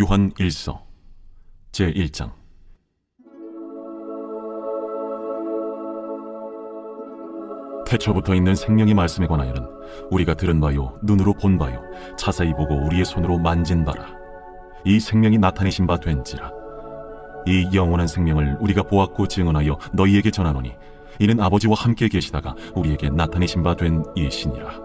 요한 1서 제1장. 태초부터 있는 생명의 말씀에 관하여는 우리가 들은 바요, 눈으로 본 바요, 자세히 보고 우리의 손으로 만진 바라. 이 생명이 나타내신 바 된지라. 이 영원한 생명을 우리가 보았고 증언하여 너희에게 전하노니 이는 아버지와 함께 계시다가 우리에게 나타내신 바 된 이시니라.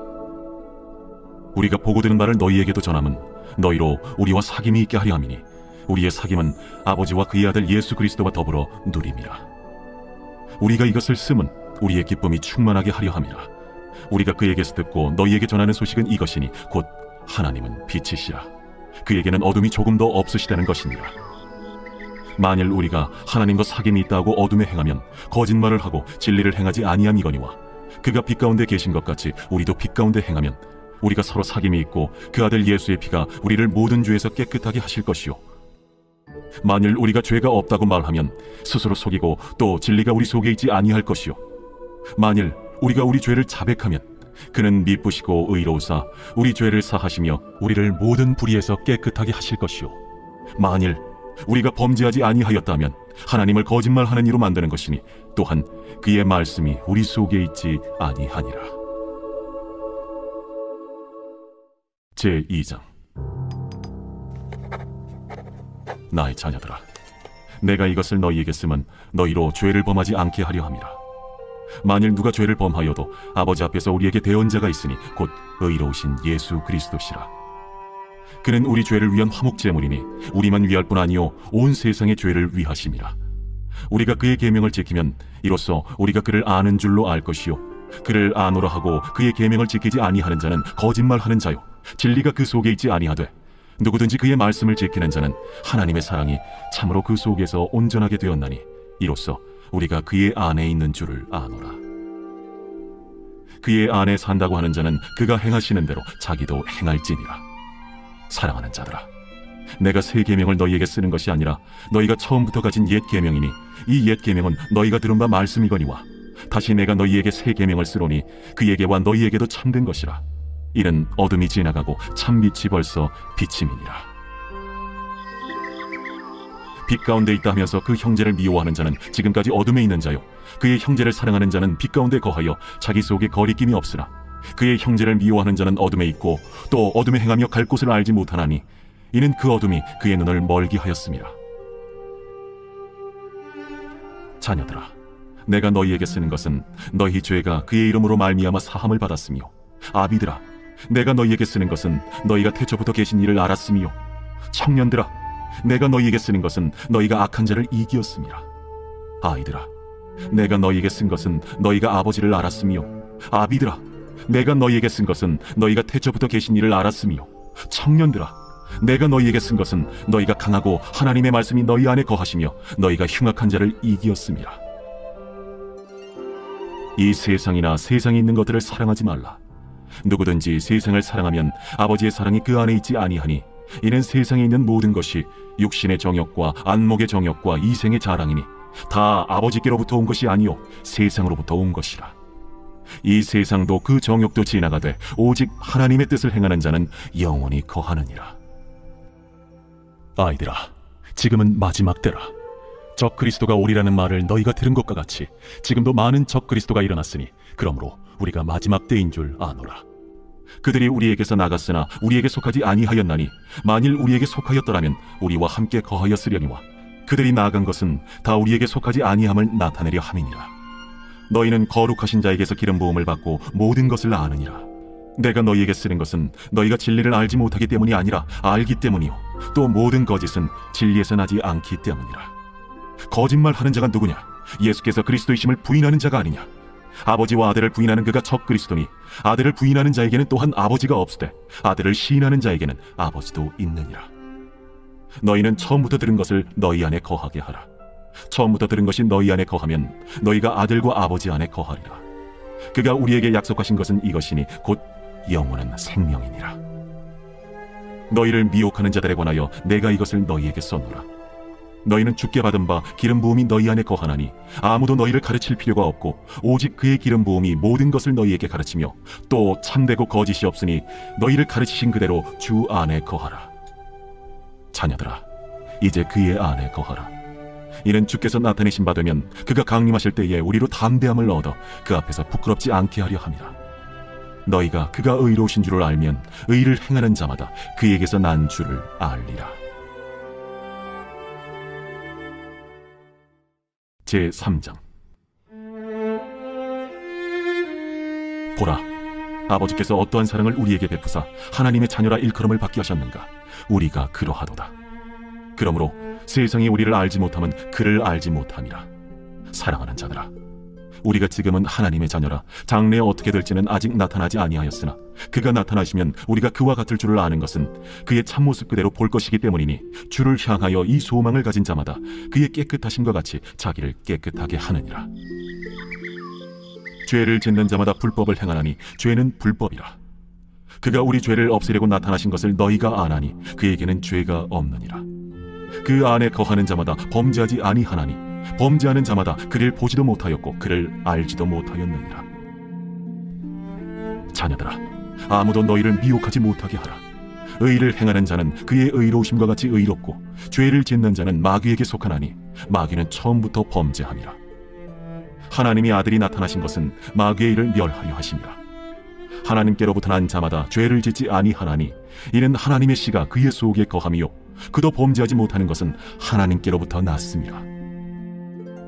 우리가 보고 들은 바를 너희에게도 전함은 너희로 우리와 사귐이 있게 하려 함이니 우리의 사귐은 아버지와 그의 아들 예수 그리스도와 더불어 누림이라. 우리가 이것을 쓰면 우리의 기쁨이 충만하게 하려 함이라. 우리가 그에게서 듣고 너희에게 전하는 소식은 이것이니 곧 하나님은 빛이시라. 그에게는 어둠이 조금도 없으시다는 것이니라. 만일 우리가 하나님과 사귐이 있다고 어둠에 행하면 거짓말을 하고 진리를 행하지 아니함이거니와 그가 빛 가운데 계신 것 같이 우리도 빛 가운데 행하면 우리가 서로 사귐이 있고 그 아들 예수의 피가 우리를 모든 죄에서 깨끗하게 하실 것이요, 만일 우리가 죄가 없다고 말하면 스스로 속이고 또 진리가 우리 속에 있지 아니할 것이요, 만일 우리가 우리 죄를 자백하면 그는 미쁘시고 의로우사 우리 죄를 사하시며 우리를 모든 불의에서 깨끗하게 하실 것이요, 만일 우리가 범죄하지 아니하였다면 하나님을 거짓말하는 이로 만드는 것이니 또한 그의 말씀이 우리 속에 있지 아니하니라. 제2장. 나의 자녀들아, 내가 이것을 너희에게 쓰면 너희로 죄를 범하지 않게 하려 함이라. 만일 누가 죄를 범하여도 아버지 앞에서 우리에게 대언자가 있으니 곧 의로우신 예수 그리스도시라. 그는 우리 죄를 위한 화목제물이니 우리만 위할 뿐 아니요 온 세상의 죄를 위하심이라. 우리가 그의 계명을 지키면 이로써 우리가 그를 아는 줄로 알 것이요, 그를 아노라 하고 그의 계명을 지키지 아니하는 자는 거짓말하는 자요, 진리가 그 속에 있지 아니하되 누구든지 그의 말씀을 지키는 자는 하나님의 사랑이 참으로 그 속에서 온전하게 되었나니 이로써 우리가 그의 안에 있는 줄을 아노라. 그의 안에 산다고 하는 자는 그가 행하시는 대로 자기도 행할지니라. 사랑하는 자들아, 내가 새 계명을 너희에게 쓰는 것이 아니라 너희가 처음부터 가진 옛 계명이니 이 옛 계명은 너희가 들은 바 말씀이거니와 다시 내가 너희에게 새 계명을 쓰노니 그에게와 너희에게도 참된 것이라. 이는 어둠이 지나가고 참빛이 벌써 비침이니라. 빛 가운데 있다 하면서 그 형제를 미워하는 자는 지금까지 어둠에 있는 자요, 그의 형제를 사랑하는 자는 빛 가운데 거하여 자기 속에 거리낌이 없으나 그의 형제를 미워하는 자는 어둠에 있고 또 어둠에 행하며 갈 곳을 알지 못하나니 이는 그 어둠이 그의 눈을 멀게 하였음이라. 자녀들아, 내가 너희에게 쓰는 것은 너희 죄가 그의 이름으로 말미암아 사함을 받았으며, 아비들아, 내가 너희에게 쓰는 것은 너희가 태초부터 계신 이를 알았으며, 청년들아, 내가 너희에게 쓰는 것은 너희가 악한 자를 이기었음이라. 아이들아, 내가 너희에게 쓴 것은 너희가 아버지를 알았으며, 아비들아, 내가 너희에게 쓴 것은 너희가 태초부터 계신 이를 알았으며, 청년들아, 내가 너희에게 쓴 것은 너희가 강하고 하나님의 말씀이 너희 안에 거하시며 너희가 흉악한 자를 이기었음이라. 이 세상이나 세상에 있는 것들을 사랑하지 말라. 누구든지 세상을 사랑하면 아버지의 사랑이 그 안에 있지 아니하니 이는 세상에 있는 모든 것이 육신의 정욕과 안목의 정욕과 이생의 자랑이니 다 아버지께로부터 온 것이 아니요 세상으로부터 온 것이라. 이 세상도 그 정욕도 지나가되 오직 하나님의 뜻을 행하는 자는 영원히 거하느니라. 아이들아, 지금은 마지막 때라. 적 그리스도가 오리라는 말을 너희가 들은 것과 같이 지금도 많은 적 그리스도가 일어났으니 그러므로 우리가 마지막 때인 줄 아노라. 그들이 우리에게서 나갔으나 우리에게 속하지 아니하였나니 만일 우리에게 속하였더라면 우리와 함께 거하였으려니와 그들이 나아간 것은 다 우리에게 속하지 아니함을 나타내려 함이니라. 너희는 거룩하신 자에게서 기름 부음을 받고 모든 것을 아느니라. 내가 너희에게 쓰는 것은 너희가 진리를 알지 못하기 때문이 아니라 알기 때문이요 또 모든 거짓은 진리에서 나지 않기 때문이라. 거짓말하는 자가 누구냐? 예수께서 그리스도이심을 부인하는 자가 아니냐? 아버지와 아들을 부인하는 그가 적 그리스도니 아들을 부인하는 자에게는 또한 아버지가 없으되 아들을 시인하는 자에게는 아버지도 있느니라. 너희는 처음부터 들은 것을 너희 안에 거하게 하라. 처음부터 들은 것이 너희 안에 거하면 너희가 아들과 아버지 안에 거하리라. 그가 우리에게 약속하신 것은 이것이니 곧 영원한 생명이니라. 너희를 미혹하는 자들에 관하여 내가 이것을 너희에게 써노라. 너희는 주께 받은 바 기름 부음이 너희 안에 거하나니 아무도 너희를 가르칠 필요가 없고 오직 그의 기름 부음이 모든 것을 너희에게 가르치며 또 참되고 거짓이 없으니 너희를 가르치신 그대로 주 안에 거하라. 자녀들아, 이제 그의 안에 거하라. 이는 주께서 나타내신 바 되면 그가 강림하실 때에 우리로 담대함을 얻어 그 앞에서 부끄럽지 않게 하려 함이라. 너희가 그가 의로우신 줄을 알면 의를 행하는 자마다 그에게서 난 줄을 알리라. 제3장. 보라, 아버지께서 어떠한 사랑을 우리에게 베푸사 하나님의 자녀라 일컬음을 받게 하셨는가. 우리가 그러하도다. 그러므로 세상이 우리를 알지 못함은 그를 알지 못함이라. 사랑하는 자들아, 우리가 지금은 하나님의 자녀라 장래에 어떻게 될지는 아직 나타나지 아니하였으나 그가 나타나시면 우리가 그와 같을 줄을 아는 것은 그의 참모습 그대로 볼 것이기 때문이니, 주를 향하여 이 소망을 가진 자마다 그의 깨끗하심과 같이 자기를 깨끗하게 하느니라. 죄를 짓는 자마다 불법을 행하나니 죄는 불법이라. 그가 우리 죄를 없애려고 나타나신 것을 너희가 아나니 그에게는 죄가 없느니라. 그 안에 거하는 자마다 범죄하지 아니하나니 범죄하는 자마다 그를 보지도 못하였고 그를 알지도 못하였느니라. 자녀들아, 아무도 너희를 미혹하지 못하게 하라. 의를 행하는 자는 그의 의로우심과 같이 의롭고 죄를 짓는 자는 마귀에게 속하나니 마귀는 처음부터 범죄함이라. 하나님의 아들이 나타나신 것은 마귀의 일을 멸하려 하심이라. 하나님께로부터 난 자마다 죄를 짓지 아니하나니 이는 하나님의 씨가 그의 속에 거함이요 그도 범죄하지 못하는 것은 하나님께로부터 났습니다.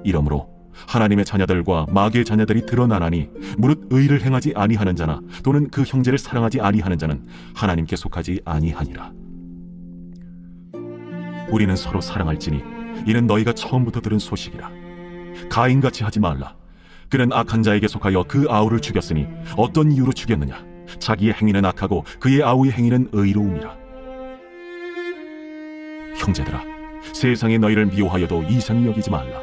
이러므로 하나님의 자녀들과 마귀의 자녀들이 드러나나니 무릇 의를 행하지 아니하는 자나 또는 그 형제를 사랑하지 아니하는 자는 하나님께 속하지 아니하니라. 우리는 서로 사랑할지니 이는 너희가 처음부터 들은 소식이라. 가인같이 하지 말라. 그는 악한 자에게 속하여 그 아우를 죽였으니 어떤 이유로 죽였느냐? 자기의 행위는 악하고 그의 아우의 행위는 의로움이라. 형제들아, 세상에 너희를 미워하여도 이상히 여기지 말라.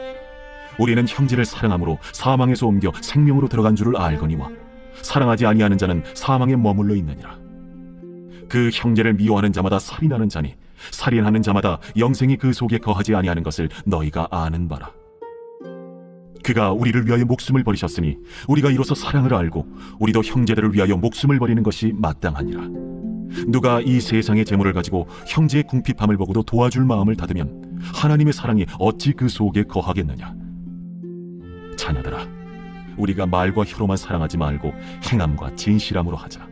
우리는 형제를 사랑함으로 사망에서 옮겨 생명으로 들어간 줄을 알거니와 사랑하지 아니하는 자는 사망에 머물러 있느니라. 그 형제를 미워하는 자마다 살인하는 자니 살인하는 자마다 영생이 그 속에 거하지 아니하는 것을 너희가 아는 바라. 그가 우리를 위하여 목숨을 버리셨으니 우리가 이로써 사랑을 알고 우리도 형제들을 위하여 목숨을 버리는 것이 마땅하니라. 누가 이 세상의 재물을 가지고 형제의 궁핍함을 보고도 도와줄 마음을 닫으면 하나님의 사랑이 어찌 그 속에 거하겠느냐. 자녀들아, 우리가 말과 혀로만 사랑하지 말고 행함과 진실함으로 하자.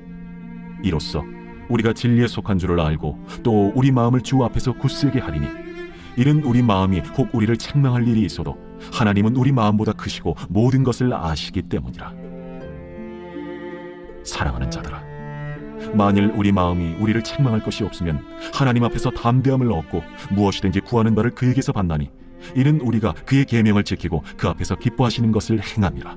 이로써 우리가 진리에 속한 줄을 알고 또 우리 마음을 주 앞에서 굳세게 하리니, 이는 우리 마음이 혹 우리를 책망할 일이 있어도 하나님은 우리 마음보다 크시고 모든 것을 아시기 때문이라. 사랑하는 자들아, 만일 우리 마음이 우리를 책망할 것이 없으면 하나님 앞에서 담대함을 얻고 무엇이든지 구하는 바를 그에게서 받나니, 이는 우리가 그의 계명을 지키고 그 앞에서 기뻐하시는 것을 행함이라.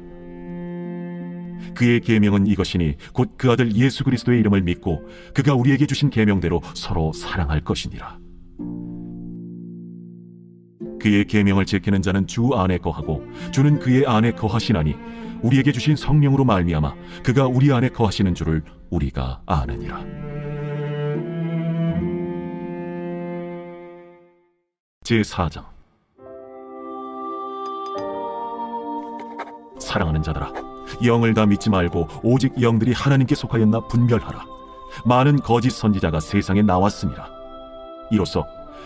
그의 계명은 이것이니 곧 그 아들 예수 그리스도의 이름을 믿고 그가 우리에게 주신 계명대로 서로 사랑할 것이니라. 그의 계명을 지키는 자는 주 안에 거하고 주는 그의 안에 거하시나니 우리에게 주신 성령으로 말미암아 그가 우리 안에 거하시는 줄을 우리가 아느니라. 제4장. 사랑하는 자들아, 영을 다 믿지 말고 오직 영들이 하나님께 속하였나 분별하라. 많은 거짓 선지자가 세상에 나왔습니다. 이로써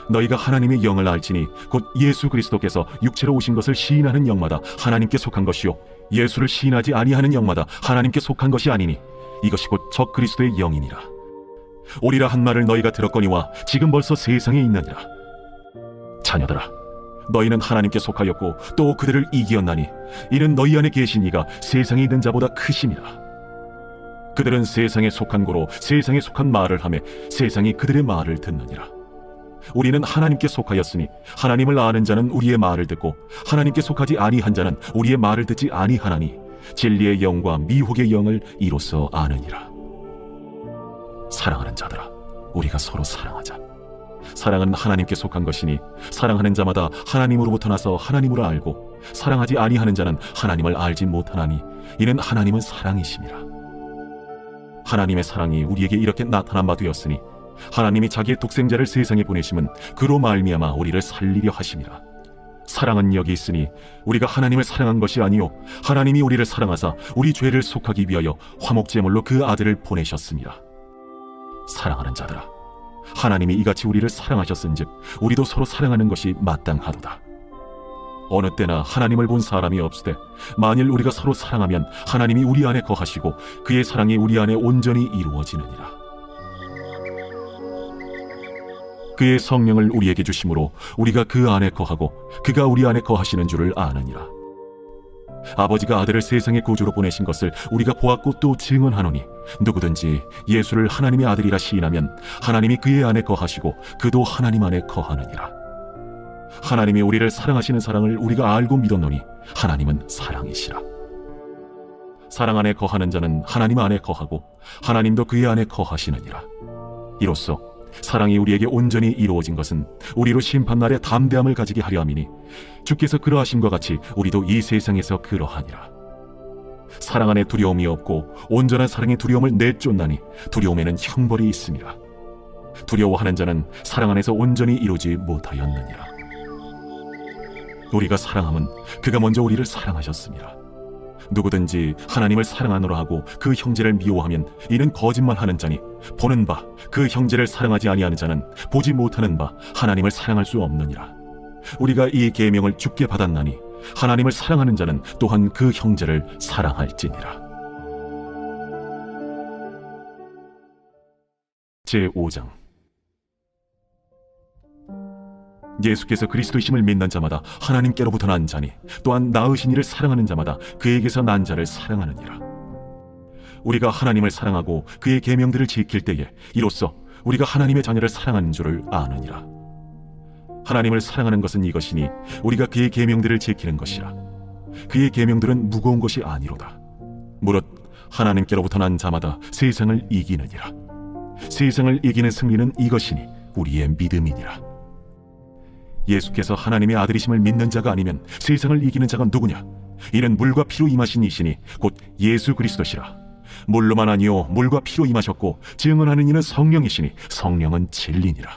너희가 하나님의 영을 알지니 곧 예수 그리스도께서 육체로 오신 것을 시인하는 영마다 하나님께 속한 것이요 예수를 시인하지 아니하는 영마다 하나님께 속한 것이 아니니 이것이 곧 적 그리스도의 영이니라. 오리라 한 말을 너희가 들었거니와 지금 벌써 세상에 있느니라. 자녀들아, 너희는 하나님께 속하였고 또 그들을 이기었나니 이는 너희 안에 계신 이가 세상에 있는 자보다 크심이라. 그들은 세상에 속한 고로 세상에 속한 말을 하며 세상이 그들의 말을 듣느니라. 우리는 하나님께 속하였으니 하나님을 아는 자는 우리의 말을 듣고 하나님께 속하지 아니한 자는 우리의 말을 듣지 아니하나니 진리의 영과 미혹의 영을 이로써 아느니라. 사랑하는 자들아, 우리가 서로 사랑하자. 사랑은 하나님께 속한 것이니 사랑하는 자마다 하나님으로부터 나서 하나님으로 알고 사랑하지 아니하는 자는 하나님을 알지 못하나니 이는 하나님은 사랑이심이라. 하나님의 사랑이 우리에게 이렇게 나타난 바 되었으니 하나님이 자기의 독생자를 세상에 보내심은 그로 말미암아 우리를 살리려 하심이라. 사랑은 여기 있으니 우리가 하나님을 사랑한 것이 아니요 하나님이 우리를 사랑하사 우리 죄를 속하기 위하여 화목제물로 그 아들을 보내셨습니다. 사랑하는 자들아, 하나님이 이같이 우리를 사랑하셨은즉 우리도 서로 사랑하는 것이 마땅하도다. 어느 때나 하나님을 본 사람이 없으되 만일 우리가 서로 사랑하면 하나님이 우리 안에 거하시고 그의 사랑이 우리 안에 온전히 이루어지느니라. 그의 성령을 우리에게 주심으로 우리가 그 안에 거하고 그가 우리 안에 거하시는 줄을 아느니라. 아버지가 아들을 세상의 구주로 보내신 것을 우리가 보았고 또 증언하노니 누구든지 예수를 하나님의 아들이라 시인하면 하나님이 그의 안에 거하시고 그도 하나님 안에 거하느니라. 하나님이 우리를 사랑하시는 사랑을 우리가 알고 믿었노니 하나님은 사랑이시라. 사랑 안에 거하는 자는 하나님 안에 거하고 하나님도 그의 안에 거하시느니라. 이로써 사랑이 우리에게 온전히 이루어진 것은 우리로 심판날에 담대함을 가지게 하려 함이니 주께서 그러하심과 같이 우리도 이 세상에서 그러하니라. 사랑 안에 두려움이 없고 온전한 사랑의 두려움을 내쫓나니 두려움에는 형벌이 있음이라. 두려워하는 자는 사랑 안에서 온전히 이루지 못하였느니라. 우리가 사랑함은 그가 먼저 우리를 사랑하셨습니다. 누구든지 하나님을 사랑하노라 하고 그 형제를 미워하면 이는 거짓말하는 자니 보는 바 그 형제를 사랑하지 아니하는 자는 보지 못하는 바 하나님을 사랑할 수 없느니라. 우리가 이 계명을 주께 받았나니 하나님을 사랑하는 자는 또한 그 형제를 사랑할지니라. 제5장. 예수께서 그리스도이심을 믿는 자마다 하나님께로부터 난 자니 또한 낳으신 이를 사랑하는 자마다 그에게서 난 자를 사랑하느니라. 우리가 하나님을 사랑하고 그의 계명들을 지킬 때에 이로써 우리가 하나님의 자녀를 사랑하는 줄을 아느니라. 하나님을 사랑하는 것은 이것이니 우리가 그의 계명들을 지키는 것이라. 그의 계명들은 무거운 것이 아니로다. 무릇 하나님께로부터 난 자마다 세상을 이기느니라. 세상을 이기는 승리는 이것이니 우리의 믿음이니라. 예수께서 하나님의 아들이심을 믿는 자가 아니면 세상을 이기는 자가 누구냐? 이는 물과 피로 임하신 이시니 곧 예수 그리스도시라. 물로만 아니요 물과 피로 임하셨고 증언하는 이는 성령이시니 성령은 진리니라.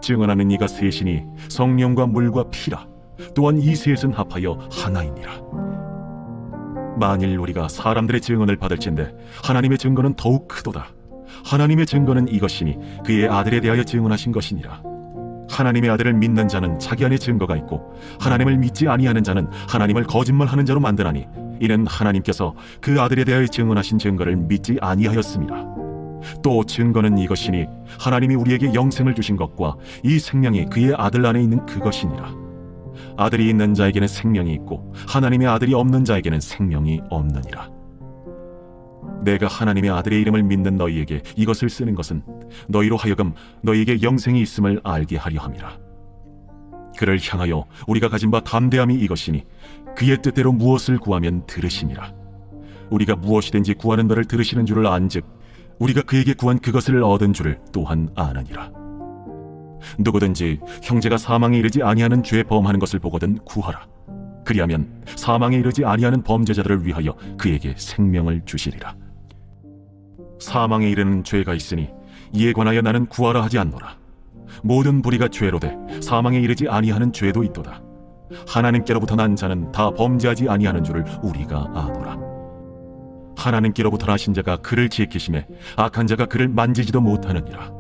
증언하는 이가 셋이니 성령과 물과 피라. 또한 이 셋은 합하여 하나이니라. 만일 우리가 사람들의 증언을 받을진대 하나님의 증거는 더욱 크도다. 하나님의 증거는 이것이니 그의 아들에 대하여 증언하신 것이니라. 하나님의 아들을 믿는 자는 자기 안에 증거가 있고 하나님을 믿지 아니하는 자는 하나님을 거짓말하는 자로 만드나니 이는 하나님께서 그 아들에 대하여 증언하신 증거를 믿지 아니하였습니다. 또 증거는 이것이니 하나님이 우리에게 영생을 주신 것과 이 생명이 그의 아들 안에 있는 그것이니라. 아들이 있는 자에게는 생명이 있고 하나님의 아들이 없는 자에게는 생명이 없느니라. 내가 하나님의 아들의 이름을 믿는 너희에게 이것을 쓰는 것은 너희로 하여금 너희에게 영생이 있음을 알게 하려 함이라. 그를 향하여 우리가 가진 바 담대함이 이것이니 그의 뜻대로 무엇을 구하면 들으심이라. 우리가 무엇이든지 구하는 바를 들으시는 줄을 안즉 우리가 그에게 구한 그것을 얻은 줄을 또한 아느니라. 누구든지 형제가 사망에 이르지 아니하는 죄 범하는 것을 보거든 구하라. 그리하면 사망에 이르지 아니하는 범죄자들을 위하여 그에게 생명을 주시리라. 사망에 이르는 죄가 있으니 이에 관하여 나는 구하라 하지 않노라. 모든 불의가 죄로되 사망에 이르지 아니하는 죄도 있도다. 하나님께로부터 난 자는 다 범죄하지 아니하는 줄을 우리가 아노라. 하나님께로부터 나신 자가 그를 지키심에 악한 자가 그를 만지지도 못하느니라.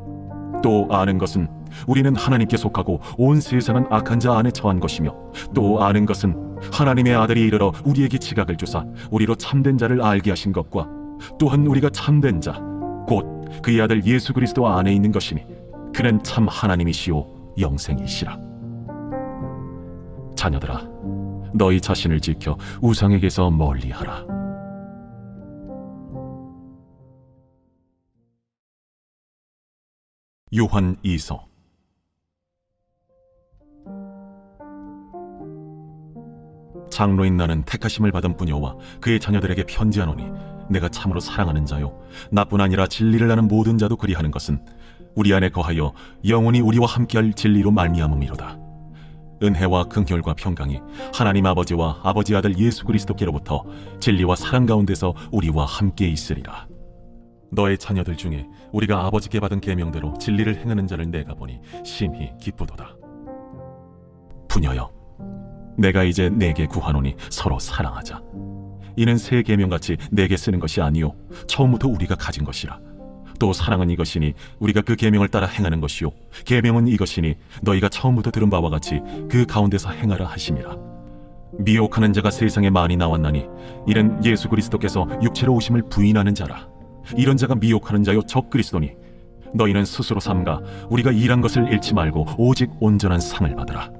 또 아는 것은 우리는 하나님께 속하고 온 세상은 악한 자 안에 처한 것이며 또 아는 것은 하나님의 아들이 이르러 우리에게 지각을 주사 우리로 참된 자를 알게 하신 것과 또한 우리가 참된 자 곧 그의 아들 예수 그리스도 안에 있는 것이니 그는 참 하나님이시오 영생이시라. 자녀들아, 너희 자신을 지켜 우상에게서 멀리하라. 요한 2서. 장로인 나는 택하심을 받은 부녀와 그의 자녀들에게 편지하노니 내가 참으로 사랑하는 자요 나뿐 아니라 진리를 아는 모든 자도 그리하는 것은 우리 안에 거하여 영원히 우리와 함께할 진리로 말미암음이로다. 은혜와 긍휼과 평강이 하나님 아버지와 아버지 아들 예수 그리스도께로부터 진리와 사랑 가운데서 우리와 함께 있으리라. 너의 자녀들 중에 우리가 아버지께 받은 계명대로 진리를 행하는 자를 내가 보니 심히 기쁘도다. 부녀여, 내가 이제 내게 구하노니 서로 사랑하자. 이는 새 계명같이 내게 쓰는 것이 아니요 처음부터 우리가 가진 것이라. 또 사랑은 이것이니 우리가 그 계명을 따라 행하는 것이요 계명은 이것이니 너희가 처음부터 들은 바와 같이 그 가운데서 행하라 하심이라. 미혹하는 자가 세상에 많이 나왔나니 이는 예수 그리스도께서 육체로 오심을 부인하는 자라. 이런 자가 미혹하는 자요 적 그리스도니 너희는 스스로 삼가 우리가 일한 것을 잃지 말고 오직 온전한 상을 받으라.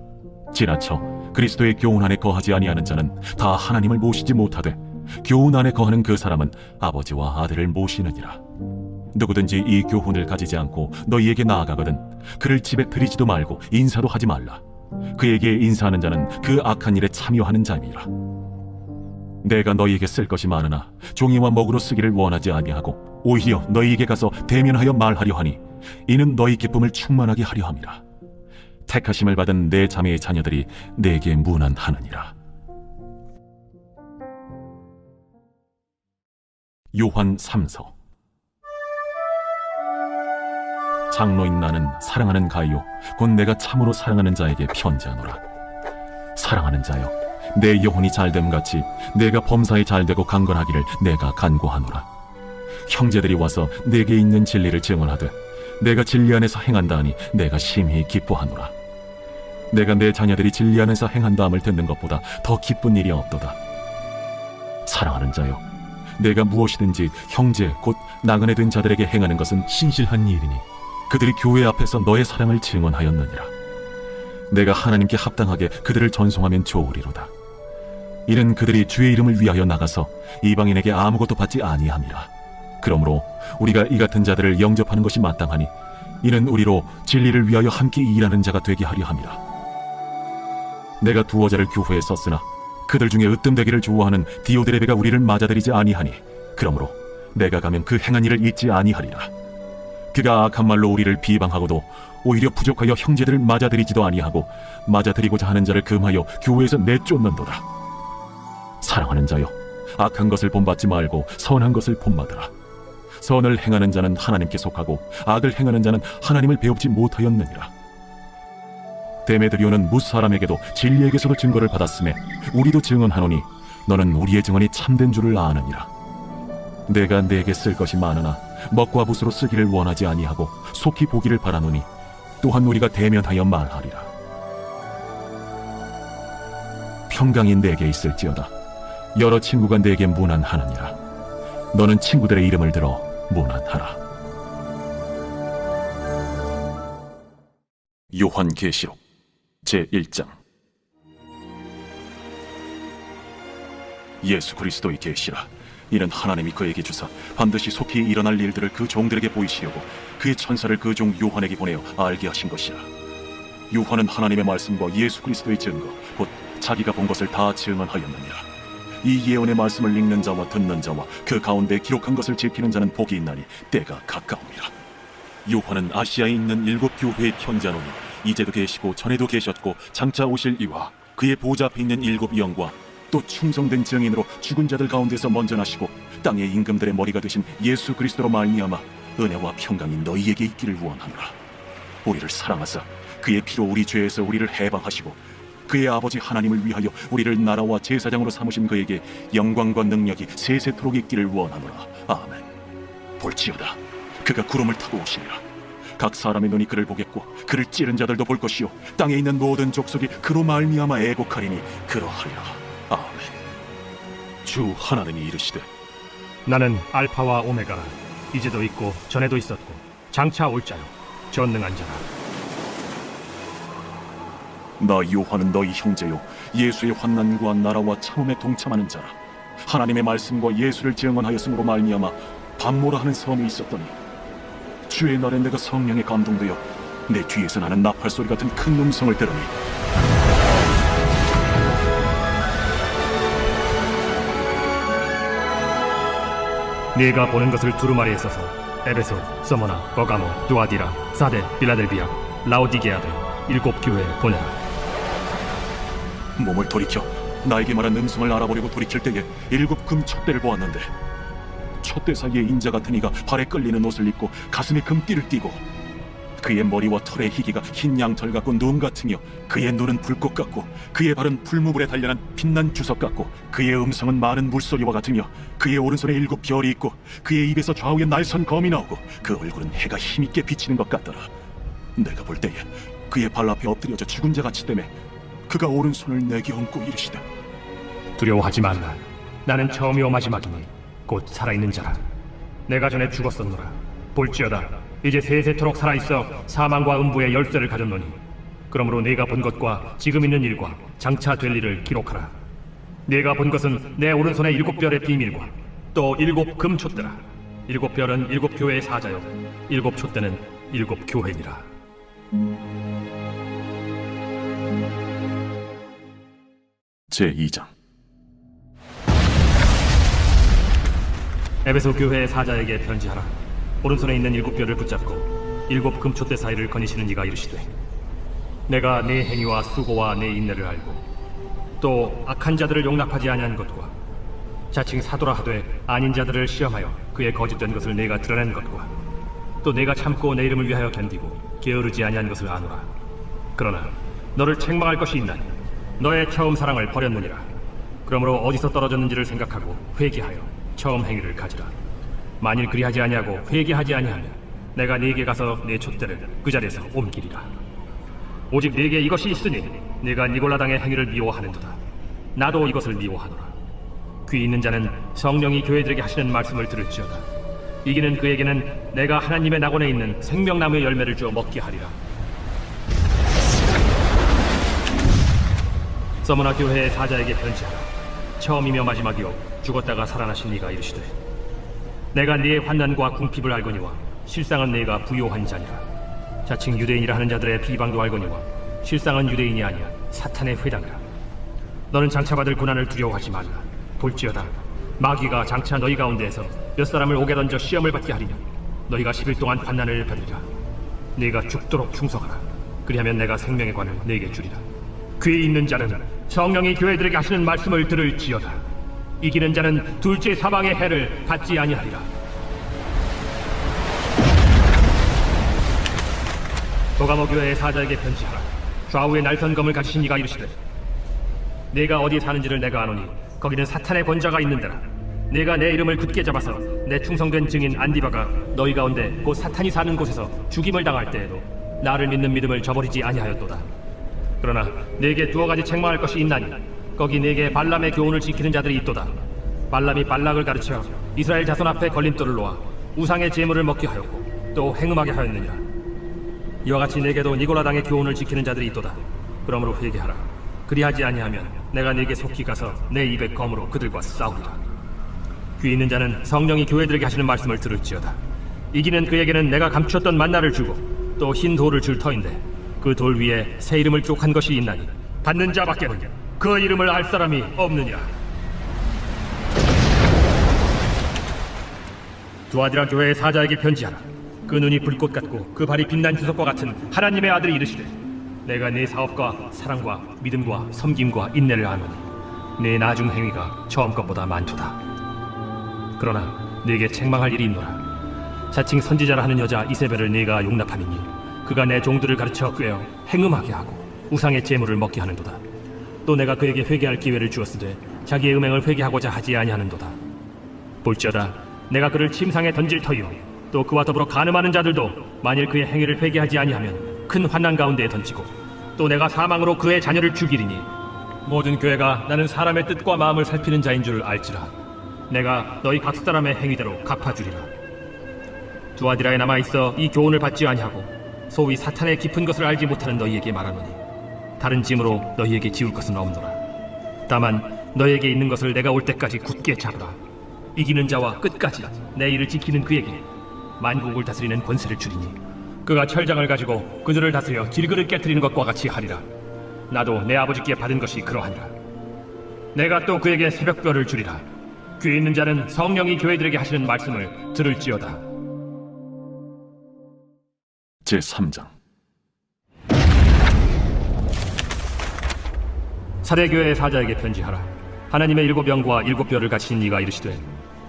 지나쳐 그리스도의 교훈 안에 거하지 아니하는 자는 다 하나님을 모시지 못하되 교훈 안에 거하는 그 사람은 아버지와 아들을 모시느니라. 누구든지 이 교훈을 가지지 않고 너희에게 나아가거든 그를 집에 들이지도 말고 인사도 하지 말라. 그에게 인사하는 자는 그 악한 일에 참여하는 자임이라. 내가 너희에게 쓸 것이 많으나 종이와 먹으로 쓰기를 원하지 아니하고 오히려 너희에게 가서 대면하여 말하려 하니 이는 너희 기쁨을 충만하게 하려 함이라. 택하심을 받은 내 자매의 자녀들이 내게 문안하느니라. 요한 3서. 장로인 나는 사랑하는 가이요 곧 내가 참으로 사랑하는 자에게 편지하노라. 사랑하는 자여, 내 영혼이 잘됨같이 내가 범사에 잘되고 강건하기를 내가 간구하노라. 형제들이 와서 내게 있는 진리를 증언하되 내가 진리 안에서 행한다 하니 내가 심히 기뻐하노라. 내가 내 자녀들이 진리 안에서 행한다함을 듣는 것보다 더 기쁜 일이 없도다. 사랑하는 자여, 내가 무엇이든지 형제 곧 나그네 된 자들에게 행하는 것은 신실한 일이니 그들이 교회 앞에서 너의 사랑을 증언하였느니라. 내가 하나님께 합당하게 그들을 전송하면 좋으리로다. 이는 그들이 주의 이름을 위하여 나가서 이방인에게 아무것도 받지 아니함이라. 그러므로 우리가 이 같은 자들을 영접하는 것이 마땅하니 이는 우리로 진리를 위하여 함께 일하는 자가 되게 하려 함이라. 내가 두어 자를 교회에 썼으나 그들 중에 으뜸되기를 좋아하는 디오드레베가 우리를 맞아들이지 아니하니 그러므로 내가 가면 그 행한 일을 잊지 아니하리라. 그가 악한 말로 우리를 비방하고도 오히려 부족하여 형제들을 맞아들이지도 아니하고 맞아들이고자 하는 자를 금하여 교회에서 내쫓는도다. 사랑하는 자여, 악한 것을 본받지 말고 선한 것을 본받으라. 선을 행하는 자는 하나님께 속하고 악을 행하는 자는 하나님을 배웁지 못하였느니라. 데메드리오는 무사람에게도 진리에게서도 증거를 받았음에 우리도 증언하노니 너는 우리의 증언이 참된 줄을 아느니라. 내가 네게 쓸 것이 많으나 먹과 붓으로 쓰기를 원하지 아니하고 속히 보기를 바라노니 또한 우리가 대면하여 말하리라. 평강이 내게 있을지어다. 여러 친구가 내게 문안하느니라. 너는 친구들의 이름을 들어 문안하라. 요한계시록 제1장. 예수 그리스도의 계시라. 이는 하나님이 그에게 주사 반드시 속히 일어날 일들을 그 종들에게 보이시려고 그의 천사를 그 종 요한에게 보내어 알게 하신 것이라. 요한은 하나님의 말씀과 예수 그리스도의 증거 곧 자기가 본 것을 다 증언하였느니라. 이 예언의 말씀을 읽는 자와 듣는 자와 그 가운데 기록한 것을 지키는 자는 복이 있나니 때가 가까움이라. 요한은 아시아에 있는 7 교회에 편지하노니 이제도 계시고 전에도 계셨고 장차 오실 이와 그의 보좌 앞에 있는 7 영과 또 충성된 증인으로 죽은 자들 가운데서 먼저 나시고 땅의 임금들의 머리가 되신 예수 그리스도로 말미암아 은혜와 평강이 너희에게 있기를 원하노라. 우리를 사랑하사 그의 피로 우리 죄에서 우리를 해방하시고 그의 아버지 하나님을 위하여 우리를 나라와 제사장으로 삼으신 그에게 영광과 능력이 세세토록 있기를 원하노라. 아멘. 볼지어다, 그가 구름을 타고 오시리라. 각 사람의 눈이 그를 보겠고 그를 찌른 자들도 볼 것이요 땅에 있는 모든 족속이 그로 말미암아 애곡하리니 그러하리라. 아멘. 주 하나님이 이르시되 나는 알파와 오메가라. 이제도 있고 전에도 있었고 장차 올 자요 전능한 자라. 나 요한은 너희 형제요 예수의 환난과 나라와 참음에 동참하는 자라. 하나님의 말씀과 예수를 증언하였으므로 말미암아 밤모라 하는 섬이 있었더니 주의 날에 내가 성령에 감동되어 내 뒤에서 나는 나팔 소리 같은 큰 음성을 들으니 네가 보는 것을 두루마리에 써서 에베소, 서머나, 버가모, 두아디라, 사데, 빌라델비아, 라오디게아들 7 교회에 보내라. 몸을 돌이켜 나에게 말한 음성을 알아보려고 돌이킬 때에 7 금 촛대를 보았는데 촛대 사이에 인자 같은 이가 발에 끌리는 옷을 입고 가슴에 금띠를 띠고 그의 머리와 털의 희기가 흰 양털 같고 눈 같으며 그의 눈은 불꽃 같고 그의 발은 풀무불에 단련한 빛난 주석 같고 그의 음성은 많은 물소리와 같으며 그의 오른손에 7 별이 있고 그의 입에서 좌우에 날선 검이 나오고 그 얼굴은 해가 힘있게 비치는 것 같더라. 내가 볼 때에 그의 발 앞에 엎드려져 죽은 자 같이 되매 그가 오른손을 내게 얹고 이르시되 두려워하지 말라. 나는 처음이요 마지막이니 곧 살아있는 자라. 내가 전에 죽었었노라. 볼지어다 이제 세세토록 살아있어 사망과 음부의 열쇠를 가졌노니 그러므로 네가 본 것과 지금 있는 일과 장차 될 일을 기록하라. 네가 본 것은 내 오른손에 7 별의 비밀과 또 7 금촛대라. 7 별은 7 교회의 사자요 7 촛대는 7 교회니라. 제2장. 에베소 교회의 사자에게 편지하라. 오른손에 있는 7 별을 붙잡고 7 금촛대 사이를 거니시는 이가 이르시되 내가 네 행위와 수고와 네 인내를 알고 또 악한 자들을 용납하지 아니한 것과 자칭 사도라 하되 아닌 자들을 시험하여 그의 거짓된 것을 내가 드러낸 것과 또 내가 참고 내 이름을 위하여 견디고 게으르지 아니한 것을 아노라. 그러나 너를 책망할 것이 있나니 너의 처음 사랑을 버렸느니라. 그러므로 어디서 떨어졌는지를 생각하고 회개하여 처음 행위를 가지라. 만일 그리하지 아니하고 회개하지 아니하면 내가 네게 가서 내 촛대를 그 자리에서 옮기리라. 오직 네게 이것이 있으니 네가 니골라당의 행위를 미워하는도다. 나도 이것을 미워하노라. 귀 있는 자는 성령이 교회들에게 하시는 말씀을 들을지어다. 이기는 그에게는 내가 하나님의 낙원에 있는 생명나무의 열매를 주어 먹게 하리라. 서머나 교회의 사자에게 편지하라. 처음이며 마지막이요 죽었다가 살아나신 네가 이르시되 내가 네의 환난과 궁핍을 알거니와 실상은 네가 부요한 자니라. 자칭 유대인이라 하는 자들의 비방도 알거니와 실상은 유대인이 아니야 사탄의 회당이라. 너는 장차 받을 고난을 두려워하지 말라. 볼지어다 마귀가 장차 너희 가운데에서 몇 사람을 옥에 던져 시험을 받게 하리니 너희가 10일 동안 환난을 받으리라. 네가 죽도록 충성하라. 그리하면 내가 생명의 관을 네게 주리라. 귀 있는 자는 성령이 교회들에게 하시는 말씀을 들을지어다. 이기는 자는 둘째 사망의 해를 받지 아니하리라. 도가모 교회의 사자에게 편지하라. 좌우에 날선 검을 가지신 이가 이르시되 네가 어디에 사는지를 내가 아노니 거기는 사탄의 번자가 있는 데라. 네가 내 이름을 굳게 잡아서 내 충성된 증인 안디바가 너희 가운데 곧 사탄이 사는 곳에서 죽임을 당할 때에도 나를 믿는 믿음을 저버리지 아니하였도다. 그러나 네게 2가지 책망할 것이 있나니 거기 네게 발람의 교훈을 지키는 자들이 있도다. 발람이 발락을 가르쳐 이스라엘 자손 앞에 걸림돌을 놓아 우상의 제물을 먹게 하였고 또 행음하게 하였느니라. 이와 같이 네게도 니골라당의 교훈을 지키는 자들이 있도다. 그러므로 회개하라. 그리하지 아니하면 내가 네게 속히 가서 내 입의 검으로 그들과 싸우리라. 귀 있는 자는 성령이 교회들에게 하시는 말씀을 들을지어다. 이기는 그에게는 내가 감추었던 만나를 주고 또 흰 돌을 줄 터인데 그 돌 위에 새 이름을 쪽한 것이 있나니 받는 자밖에는 그 이름을 알 사람이 없느니라. 두아디라 교회의 사자에게 편지하라. 그 눈이 불꽃 같고 그 발이 빛난 주석과 같은 하나님의 아들이 이르시되 내가 네 사업과 사랑과 믿음과 섬김과 인내를 아노니 네 나중 행위가 처음 것보다 많도다. 그러나 네게 책망할 일이 있노라. 자칭 선지자라 하는 여자 이세벨을 네가 용납하느니 그가 내 종들을 가르쳐 꿰어 행음하게 하고 우상의 제물을 먹게 하는도다. 또 내가 그에게 회개할 기회를 주었으되 자기의 음행을 회개하고자 하지 아니하는도다. 볼지어다 내가 그를 침상에 던질 터이요 또 그와 더불어 간음하는 자들도 만일 그의 행위를 회개하지 아니하면 큰 환난 가운데에 던지고 또 내가 사망으로 그의 자녀를 죽이리니 모든 교회가 나는 사람의 뜻과 마음을 살피는 자인 줄 알지라. 내가 너희 각 사람의 행위대로 갚아주리라. 두아디라에 남아있어 이 교훈을 받지 아니하고 소위 사탄의 깊은 것을 알지 못하는 너희에게 말하노니 다른 짐으로 너희에게 지울 것은 없노라. 다만 너희에게 있는 것을 내가 올 때까지 굳게 잡으라. 이기는 자와 끝까지 내 일을 지키는 그에게 만국을 다스리는 권세를 주리니 그가 철장을 가지고 그들을 다스려 질그릇 깨뜨리는 것과 같이 하리라. 나도 내 아버지께 받은 것이 그러하니라. 내가 또 그에게 새벽별을 주리라. 귀 있는 자는 성령이 교회들에게 하시는 말씀을 들을지어다. 제3장. 사대교회의 사자에게 편지하라. 하나님의 7 영과 7 별을 가진 이가 이르시되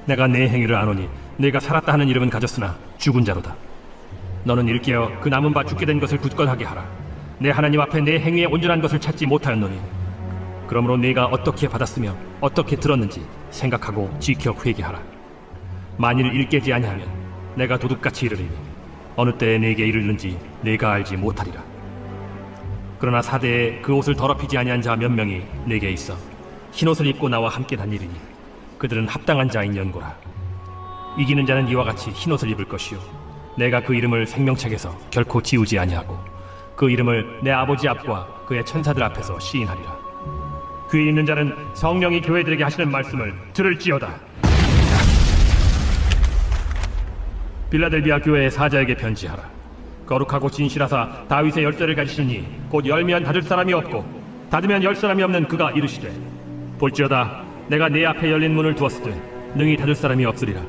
내가 내 행위를 아노니 네가 살았다 하는 이름은 가졌으나 죽은 자로다. 너는 일깨어 그 남은 바 죽게 된 것을 굳건하게 하라. 내 하나님 앞에 내 행위에 온전한 것을 찾지 못하였노니 그러므로 네가 어떻게 받았으며 어떻게 들었는지 생각하고 지켜 회개하라. 만일 일깨지 아니하면 내가 도둑같이 이르리니 어느 때에 네게 이르는지 네가 알지 못하리라. 그러나 사대에 그 옷을 더럽히지 아니한 자 몇 명이 네게 있어 흰옷을 입고 나와 함께 다니리니 그들은 합당한 자인 연고라. 이기는 자는 이와 같이 흰옷을 입을 것이요 내가 그 이름을 생명책에서 결코 지우지 아니하고 그 이름을 내 아버지 앞과 그의 천사들 앞에서 시인하리라. 귀 있는 자는 성령이 교회들에게 하시는 말씀을 들을지어다. 빌라델비아 교회의 사자에게 편지하라. 거룩하고 진실하사 다윗의 열쇠를 가지시니 곧 열면 닫을 사람이 없고 닫으면 열 사람이 없는 그가 이르시되 볼지어다 내가 네 앞에 열린 문을 두었으되 능히 닫을 사람이 없으리라.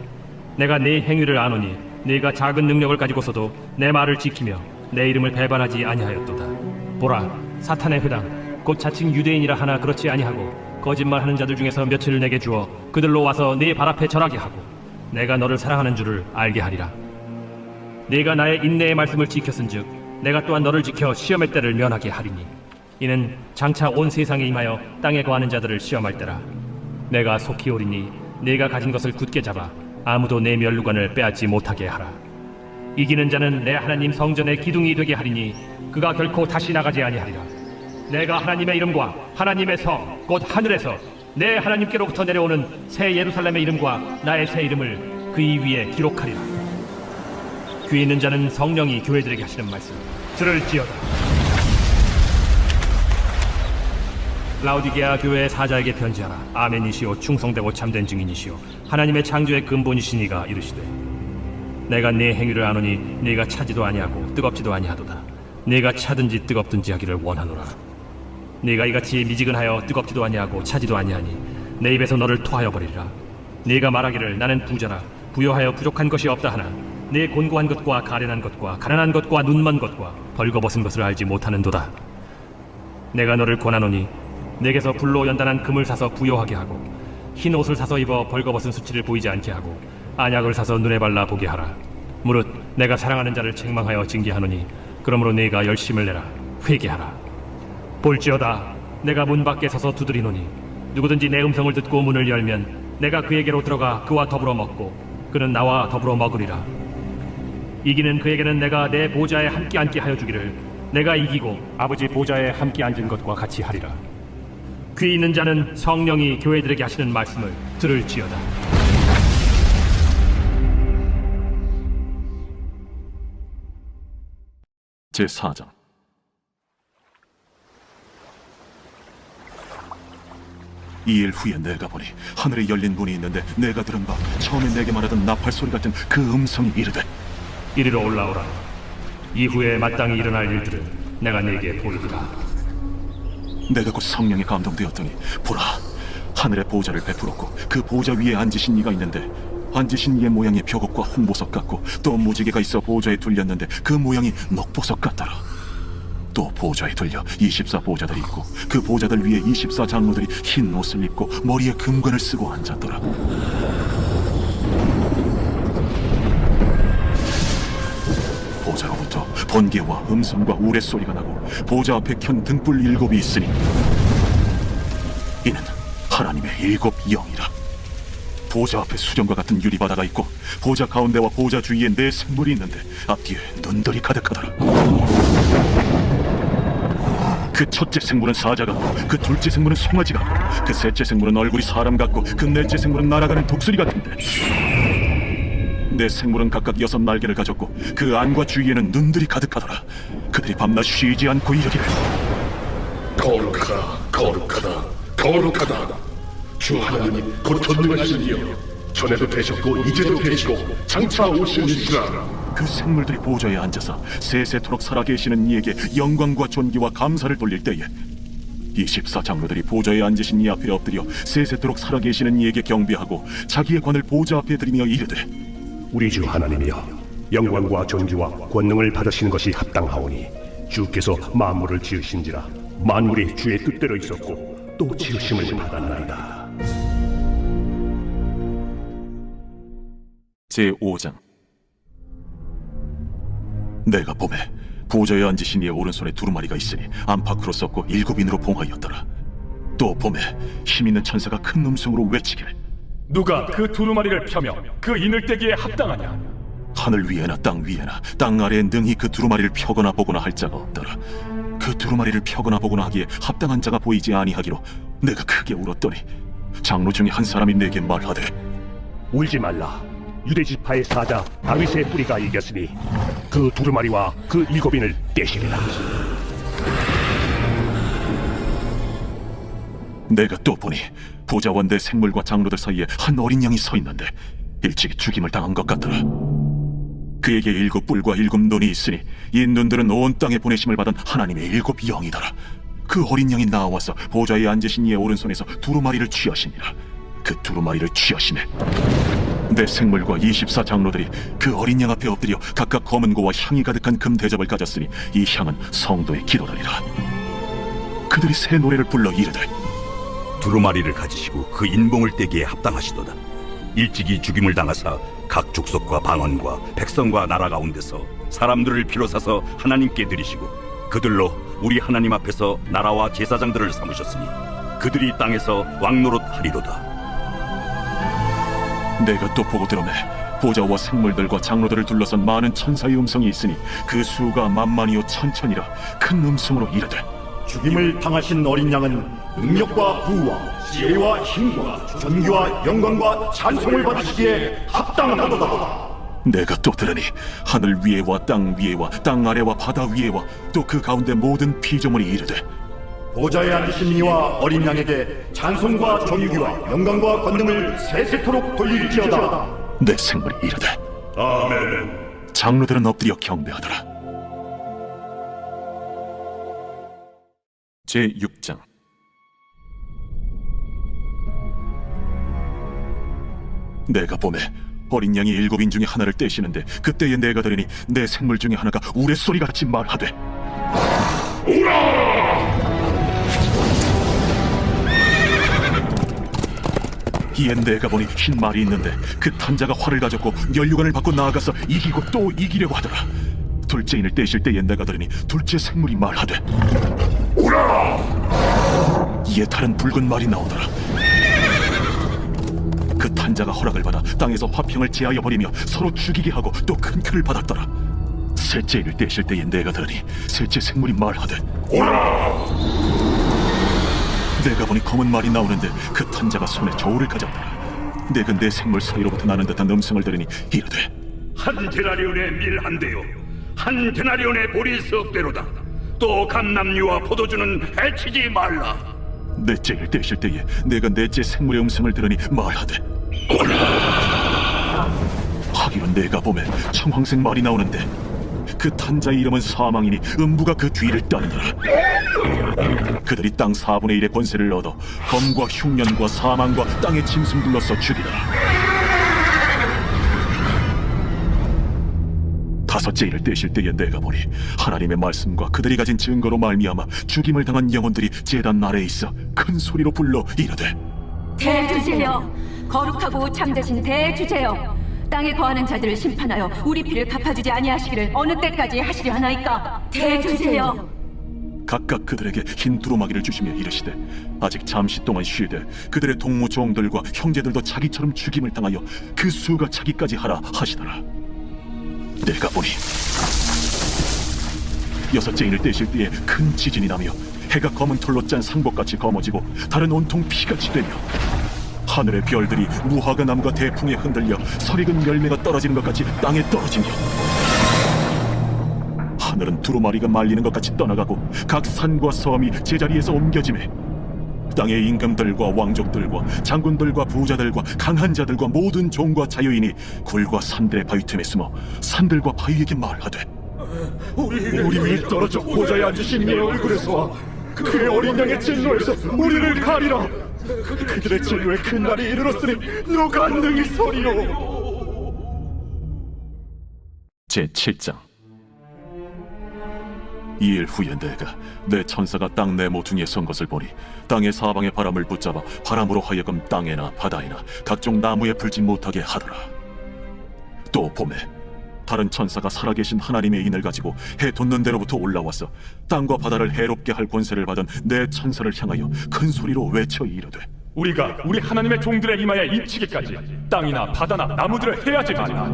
내가 네 행위를 아노니 네가 작은 능력을 가지고서도 내 말을 지키며 내 이름을 배반하지 아니하였도다. 보라, 사탄의 회당 곧 자칭 유대인이라 하나 그렇지 아니하고 거짓말하는 자들 중에서 며칠을 내게 주어 그들로 와서 네 발 앞에 절하게 하고 내가 너를 사랑하는 줄을 알게 하리라. 네가 나의 인내의 말씀을 지켰은즉 내가 또한 너를 지켜 시험의 때를 면하게 하리니 이는 장차 온 세상에 임하여 땅에 거하는 자들을 시험할 때라. 내가 속히 오리니 네가 가진 것을 굳게 잡아 아무도 내 면류관을 빼앗지 못하게 하라. 이기는 자는 내 하나님 성전의 기둥이 되게 하리니 그가 결코 다시 나가지 아니하리라. 내가 하나님의 이름과 하나님의 성 곧 하늘에서 내 하나님께로부터 내려오는 새 예루살렘의 이름과 나의 새 이름을 그이 위에 기록하리라. 귀 있는 자는 성령이 교회들에게 하시는 말씀 들을지어다. 라우디게아 교회의 사자에게 편지하라. 아멘이시오 충성되고 참된 증인이시오 하나님의 창조의 근본이시니가 이르시되 내가 네 행위를 아노니 네가 차지도 아니하고 뜨겁지도 아니하도다. 네가 차든지 뜨겁든지 하기를 원하노라. 네가 이같이 미지근하여 뜨겁지도 아니하고 차지도 아니하니 내 입에서 너를 토하여 버리리라. 네가 말하기를 나는 부자라 부요하여 부족한 것이 없다 하나 네 곤고한 것과 가련한 것과 가난한 것과 눈먼 것과 벌거벗은 것을 알지 못하는도다. 내가 너를 권하노니 내게서 불로 연단한 금을 사서 부요하게 하고 흰 옷을 사서 입어 벌거벗은 수치를 보이지 않게 하고 안약을 사서 눈에 발라 보게 하라. 무릇 내가 사랑하는 자를 책망하여 징계하노니 그러므로 네가 열심을 내라. 회개하라. 볼지어다 내가 문 밖에 서서 두드리노니 누구든지 내 음성을 듣고 문을 열면 내가 그에게로 들어가 그와 더불어 먹고 그는 나와 더불어 먹으리라. 이기는 그에게는 내가 내 보좌에 함께 앉게 하여 주기를 내가 이기고 아버지 보좌에 함께 앉은 것과 같이 하리라. 귀 있는 자는 성령이 교회들에게 하시는 말씀을 들을지어다. 제4장. 이 일 후에 내가 보니 하늘에 열린 문이 있는데 내가 들은 바 처음에 내게 말하던 나팔 소리 같은 그 음성이 이르되 이리로 올라오라. 이후에 마땅히 일어날 일들은 내가 네게 보이리라. 내가 곧 성령에 감동되었더니 보라, 하늘의 보좌를 베풀었고 그 보좌 위에 앉으신 이가 있는데 앉으신 이의 모양이 벽옥과 홍보석 같고 또 무지개가 있어 보좌에 둘렸는데 그 모양이 녹보석 같더라. 또 보좌에 둘려 24 보좌들이 있고 그 보좌들 위에 24 장로들이 흰 옷을 입고 머리에 금관을 쓰고 앉았더라. 보좌로부터 번개와 음성과 우레소리가 나고 보좌 앞에 켠 등불 7이 있으니 이는 하나님의 7 영이라. 보좌 앞에 수정과 같은 유리바다가 있고 보좌 가운데와 보좌 주위에 4 생물이 있는데 앞뒤에 눈들이 가득하더라. 그 첫째 생물은 사자 같고 그 둘째 생물은 송아지 같고 그 셋째 생물은 얼굴이 사람 같고 그 넷째 생물은 날아가는 독수리 같은데 4 생물은 각각 6 날개를 가졌고 그 안과 주위에는 눈들이 가득하더라. 그들이 밤낮 쉬지 않고 이르기를 거룩하다, 거룩하다, 거룩하다. 주 하나님 곧 전능하신 이여, 전에도 되셨고 이제도 되시고 장차 오시리시라. 그 생물들이 보좌에 앉아서 세세토록 살아계시는 이에게 영광과 존귀와 감사를 돌릴 때에 24 장로들이 보좌에 앉으신 이 앞에 엎드려 세세토록 살아계시는 이에게 경배하고 자기의 관을 보좌 앞에 들이며 이르되 우리 주 하나님이여, 영광과 존귀와 권능을 받으시는 것이 합당하오니 주께서 만물을 지으신지라 만물이 주의 뜻대로 있었고 또 지으심을 받았나이다. 제5장. 내가 봄에 보좌에 앉으신 이의 오른손에 두루마리가 있으니 안팎으로 썼고 7인으로 봉하였더라. 또 봄에 힘 있는 천사가 큰 음성으로 외치기를 누가 그 두루마리를 펴며 그 이늘대기에 합당하냐? 하늘 위에나 땅 위에나 땅 아래에 능히 그 두루마리를 펴거나 보거나 할 자가 없더라. 그 두루마리를 펴거나 보거나 하기에 합당한 자가 보이지 아니하기로 내가 크게 울었더니 장로 중에 한 사람이 내게 말하되 울지 말라. 유대 지파의 사자 다윗의 뿌리가 이겼으니 그 두루마리와 그 7인을 떼시리라. 내가 또 보니 보좌 원대 생물과 장로들 사이에 한 어린 양이 서 있는데 일찍이 죽임을 당한 것 같더라. 그에게 7뿔과 7눈이 있으니 이 눈들은 온 땅에 보내심을 받은 하나님의 7영이더라. 그 어린 양이 나와서 보좌에 앉으신 이의 오른손에서 두루마리를 취하시니라. 그 두루마리를 취하시네. 내 생물과 24 장로들이 그 어린 양 앞에 엎드려 각각 검은 고와 향이 가득한 금 대접을 가졌으니 이 향은 성도의 기도라니라. 그들이 새 노래를 불러 이르되 두루마리를 가지시고 그 인봉을 떼기에 합당하시도다. 일찍이 죽임을 당하사 각 족속과 방언과 백성과 나라 가운데서 사람들을 비로사서 하나님께 드리시고 그들로 우리 하나님 앞에서 나라와 제사장들을 삼으셨으니 그들이 땅에서 왕노릇 하리로다. 내가 또 보고 들으매 보좌와 생물들과 장로들을 둘러선 많은 천사의 음성이 있으니 그 수가 만만이요 천천이라 큰 음성으로 이르되 죽임을 당하신 어린 양은 능력과 부와 지혜와 힘과 존귀와 영광과 찬송을 받으시기에 합당하도다. 내가 또 들으니 하늘 위에와 땅 위에와 땅 아래와 바다 위에와 또 그 가운데 모든 피조물이 이르되 보좌에 앉으신 이와 어린 양에게 찬송과 존귀와 영광과 권능을 세세토록 돌릴지어다. 내 생물이 이르되 아멘. 장로들은 엎드려 경배하더라. 제6장 내가 보매 어린 양이 7인 중에 하나를 떼시는데 그때에 내가 들으니 내 생물 중에 하나가 우레소리 같이 말하되 이에 내가 보니 흰 말이 있는데 그 탄자가 활을 가졌고 면류관을 받고 나아가서 이기고 또 이기려고 하더라. 둘째인을 떼실 때에 내가 들으니 둘째 생물이 말하되 이에 다른 붉은 말이 나오더라. 그 탄자가 허락을 받아 땅에서 화평을 제하여 버리며 서로 죽이게 하고 또 큰 표를 받았더라. 셋째인을 떼실 때에 내가 들으니 셋째 생물이 말하되 내가 보니 검은 말이 나오는데 그 탄자가 손에 저울을 가졌더라. 내가 내 생물 사이로부터 나는 듯한 음성을 들으니 이르되 한 데나리온의 밀 한 대요 한 데나리온의 보리 섭대로다. 또 감람류와 포도주는 해치지 말라. 넷째를 떼실 때에 내가 넷째 생물의 음성을 들으니 말하되 하기로 내가 보매 청황색 말이 나오는데 그 탄자의 이름은 사망이니 음부가 그 뒤를 따르더라. 그들이 땅 4분의 1의 권세를 얻어 검과 흉년과 사망과 땅의 짐승 둘러서 죽이더라. 다섯째 일을 떼실 때에 내가 보니 하나님의 말씀과 그들이 가진 증거로 말미암아 죽임을 당한 영혼들이 제단 아래에 있어 큰 소리로 불러 이르되 대주제여, 거룩하고 참되신 대주제여, 땅에 거하는 자들을 심판하여 우리 피를 갚아주지 아니하시기를 어느 때까지 하시려 하나이까. 대주제여. 각각 그들에게 흰 두루마기를 주시며 이르시되 아직 잠시 동안 쉬되 그들의 동무 종들과 형제들도 자기처럼 죽임을 당하여 그 수가 차기까지 하라 하시더라. 내가 보니 여섯째 인을 떼실 때에 큰 지진이 나며 해가 검은 털로 짠 상복같이 검어지고 달은 온통 피같이 되며 하늘의 별들이 무화과 나무가 대풍에 흔들려 설익은 열매가 떨어지는 것 같이 땅에 떨어지며 하늘은 두루마리가 말리는 것 같이 떠나가고 각 산과 섬이 제자리에서 옮겨지매 땅의 임금들과 왕족들과 장군들과 부자들과 강한 자들과 모든 종과 자유인이 굴과 산들의 바위 틈에 숨어 산들과 바위에게 말하되 우리 위에 떨어져 보좌에 앉으신 이의 얼굴에서와 그의 어린 양의 진노에서 우리를 가리라. 그들의 진노의 큰 날이 이르렀으니 누가 능히 서리요. 제7장 이일 후에 내가 내 천사가 땅 내 모퉁이에 선 것을 보니 땅의 사방의 바람을 붙잡아 바람으로 하여금 땅에나 바다에나 각종 나무에 불지 못하게 하더라. 또 봄에 다른 천사가 살아계신 하나님의 인을 가지고 해 돋는 데로부터 올라와서 땅과 바다를 해롭게 할 권세를 받은 내 천사를 향하여 큰 소리로 외쳐 이르되 우리가 우리 하나님의 종들의 이마에 인치기까지 땅이나 바다나 나무들을 해야지 말라.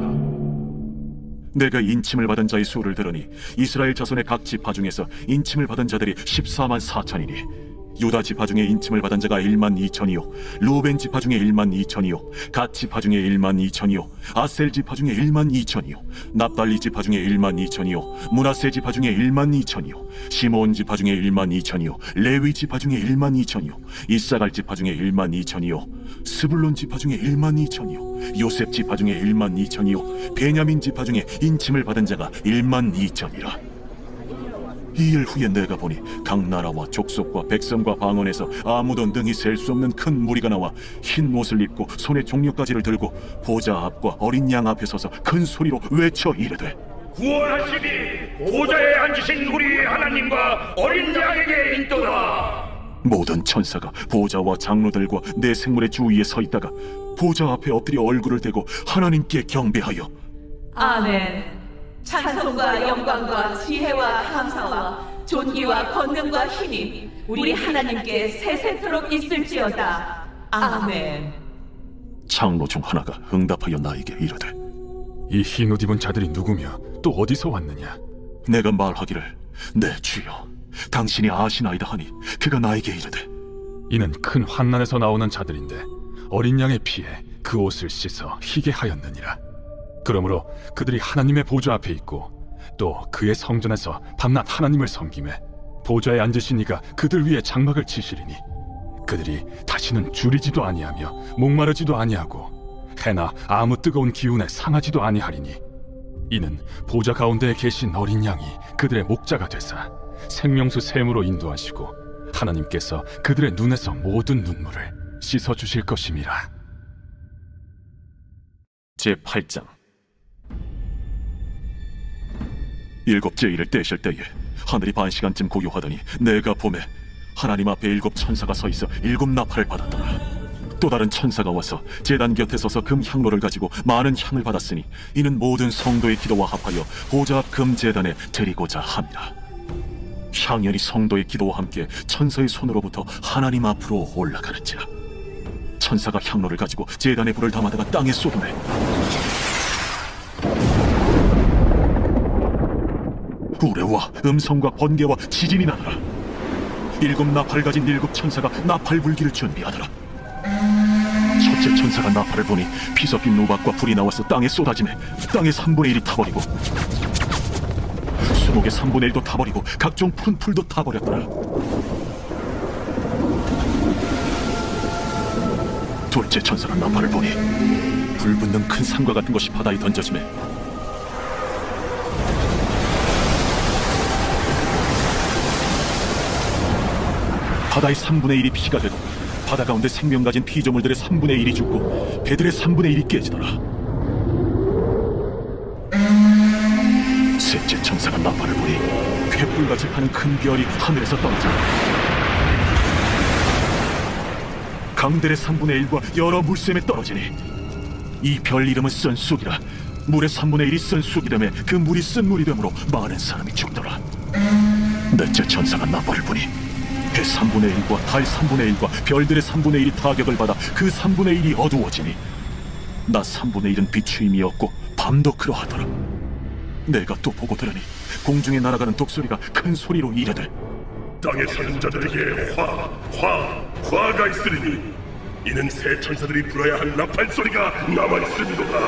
내가 인침을 받은 자의 수를 들으니 이스라엘 자손의 각 지파 중에서 인침을 받은 자들이 14만 4천이니 유다 지파 중에 인침을 받은 자가 1만 2천이요 루벤 지파 중에 1만 2천이요 갓 지파 중에 1만 2천이요 아셀 지파 중에 1만 2천이요 납달리 지파 중에 1만 2천이요 므낫세 지파 중에 1만 2천이요 시므온 지파 중에 1만 2천이요 레위 지파 중에 1만 2천이요 이사갈 지파 중에 1만 2천이요 스불론 지파 중에 1만 2천이요 요셉 지파 중에 1만 2천이요 베냐민 지파 중에 인침을 받은 자가 1만 2천이라. 이 일 후에 내가 보니 각 나라와 족속과 백성과 방언에서 아무도 능히 셀 수 없는 큰 무리가 나와 흰 옷을 입고 손에 종려가지를 들고 보좌 앞과 어린 양 앞에 서서 큰 소리로 외쳐 이르되 구원하시니 보좌에 앉으신 우리 하나님과 어린 양에게 있도다. 모든 천사가 보좌와 장로들과 내 생물의 주위에 서 있다가 보좌 앞에 엎드려 얼굴을 대고 하나님께 경배하여 아멘. 찬송과 영광과 지혜와 감사와 존귀와 권능과 힘이 우리 하나님께 세세토록 있을지어다. 아멘. 장로 중 하나가 응답하여 나에게 이르되 이 흰 옷 입은 자들이 누구며 또 어디서 왔느냐? 내가 말하기를 내 주여 당신이 아시나이다 하니 그가 나에게 이르되 이는 큰 환난에서 나오는 자들인데 어린 양의 피에 그 옷을 씻어 희게 하였느니라. 그러므로 그들이 하나님의 보좌 앞에 있고 또 그의 성전에서 밤낮 하나님을 섬기매 보좌에 앉으신 이가 그들 위에 장막을 치시리니 그들이 다시는 줄이지도 아니하며 목마르지도 아니하고 해나 아무 뜨거운 기운에 상하지도 아니하리니 이는 보좌 가운데에 계신 어린 양이 그들의 목자가 되사 생명수 샘으로 인도하시고 하나님께서 그들의 눈에서 모든 눈물을 씻어 주실 것임이라. 제8장 일곱째 일을 떼실 때에 하늘이 반시간쯤 고요하더니 내가 보매 하나님 앞에 7 천사가 서 있어 7 나팔을 받았더라. 또 다른 천사가 와서 제단 곁에 서서 금 향로를 가지고 많은 향을 받았으니 이는 모든 성도의 기도와 합하여 보좌 앞 금 제단에 드리고자 함이라. 향연이 성도의 기도와 함께 천사의 손으로부터 하나님 앞으로 올라가는지라. 천사가 향로를 가지고 제단에 불을 담아다가 땅에 쏟으매 우레와 음성과 번개와 지진이 나더라. 7 나팔을 가진 7 천사가 나팔 불기를 준비하더라. 첫째 천사가 나팔을 보니 피 섞인 우박과 불이 나와서 땅에 쏟아지매 땅의 3분의 1이 타버리고 수목의 3분의 1도 타버리고 각종 푸른 풀도 타버렸더라. 둘째 천사가 나팔을 보니 불 붙는 큰 산과 같은 것이 바다에 던져지매 바다의 3분의 1이 피가 되고 바다 가운데 생명 가진 피조물들의 3분의 1이 죽고 배들의 3분의 1이 깨지더라. 셋째 천사가 나팔을 보니 횃불같이 파는 큰 별이 하늘에서 떨어져 강들의 3분의 1과 여러 물샘에 떨어지니 이 별 이름은 쓴 쑥이라. 물의 3분의 1이 쓴 쑥이 되매 그 물이 쓴 물이 되므로 많은 사람이 죽더라. 넷째 천사가 나팔을 보니 해 3분의 1과 달 3분의 1과 별들의 3분의 1이 타격을 받아 그 3분의 1이 어두워지니 낮 3분의 1은 비추임이 없고 밤도 그러하더라. 내가 또 보고 들으니 공중에 날아가는 독소리가 큰 소리로 이르되 땅에 사는 자들에게 화가 있으리니 이는 새 천사들이 불어야 할 나팔 소리가 남아있음이도다.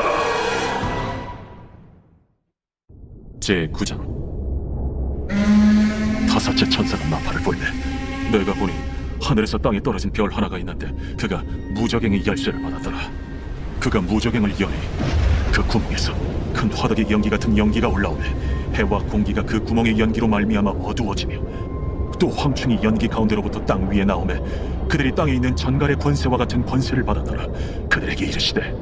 제9장 다섯째 천사가 나팔을 불매 내가 보니 하늘에서 땅에 떨어진 별 하나가 있는데 그가 무저갱의 열쇠를 받았더라. 그가 무저갱을 여니 그 구멍에서 큰 화덕의 연기 같은 연기가 올라오매 해와 공기가 그 구멍의 연기로 말미암아 어두워지며 또 황충이 연기 가운데로부터 땅 위에 나오매 그들이 땅에 있는 전갈의 권세와 같은 권세를 받았더라. 그들에게 이르시되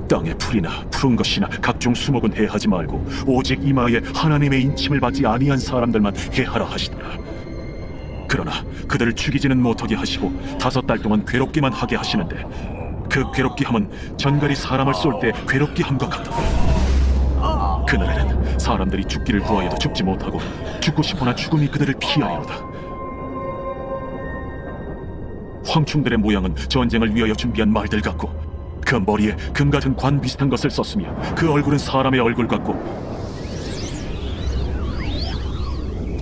땅의 풀이나 푸른 것이나 각종 수목은 해하지 말고 오직 이마에 하나님의 인침을 받지 아니한 사람들만 해하라 하시더라. 그러나 그들을 죽이지는 못하게 하시고 5달 동안 괴롭게만 하게 하시는데 그 괴롭게 함은 전갈이 사람을 쏠 때 괴롭게 함과 같더라. 그날에는 사람들이 죽기를 구하여도 죽지 못하고 죽고 싶으나 죽음이 그들을 피하리로다. 황충들의 모양은 전쟁을 위하여 준비한 말들 같고 그 머리에 금 같은 관 비슷한 것을 썼으며 그 얼굴은 사람의 얼굴 같고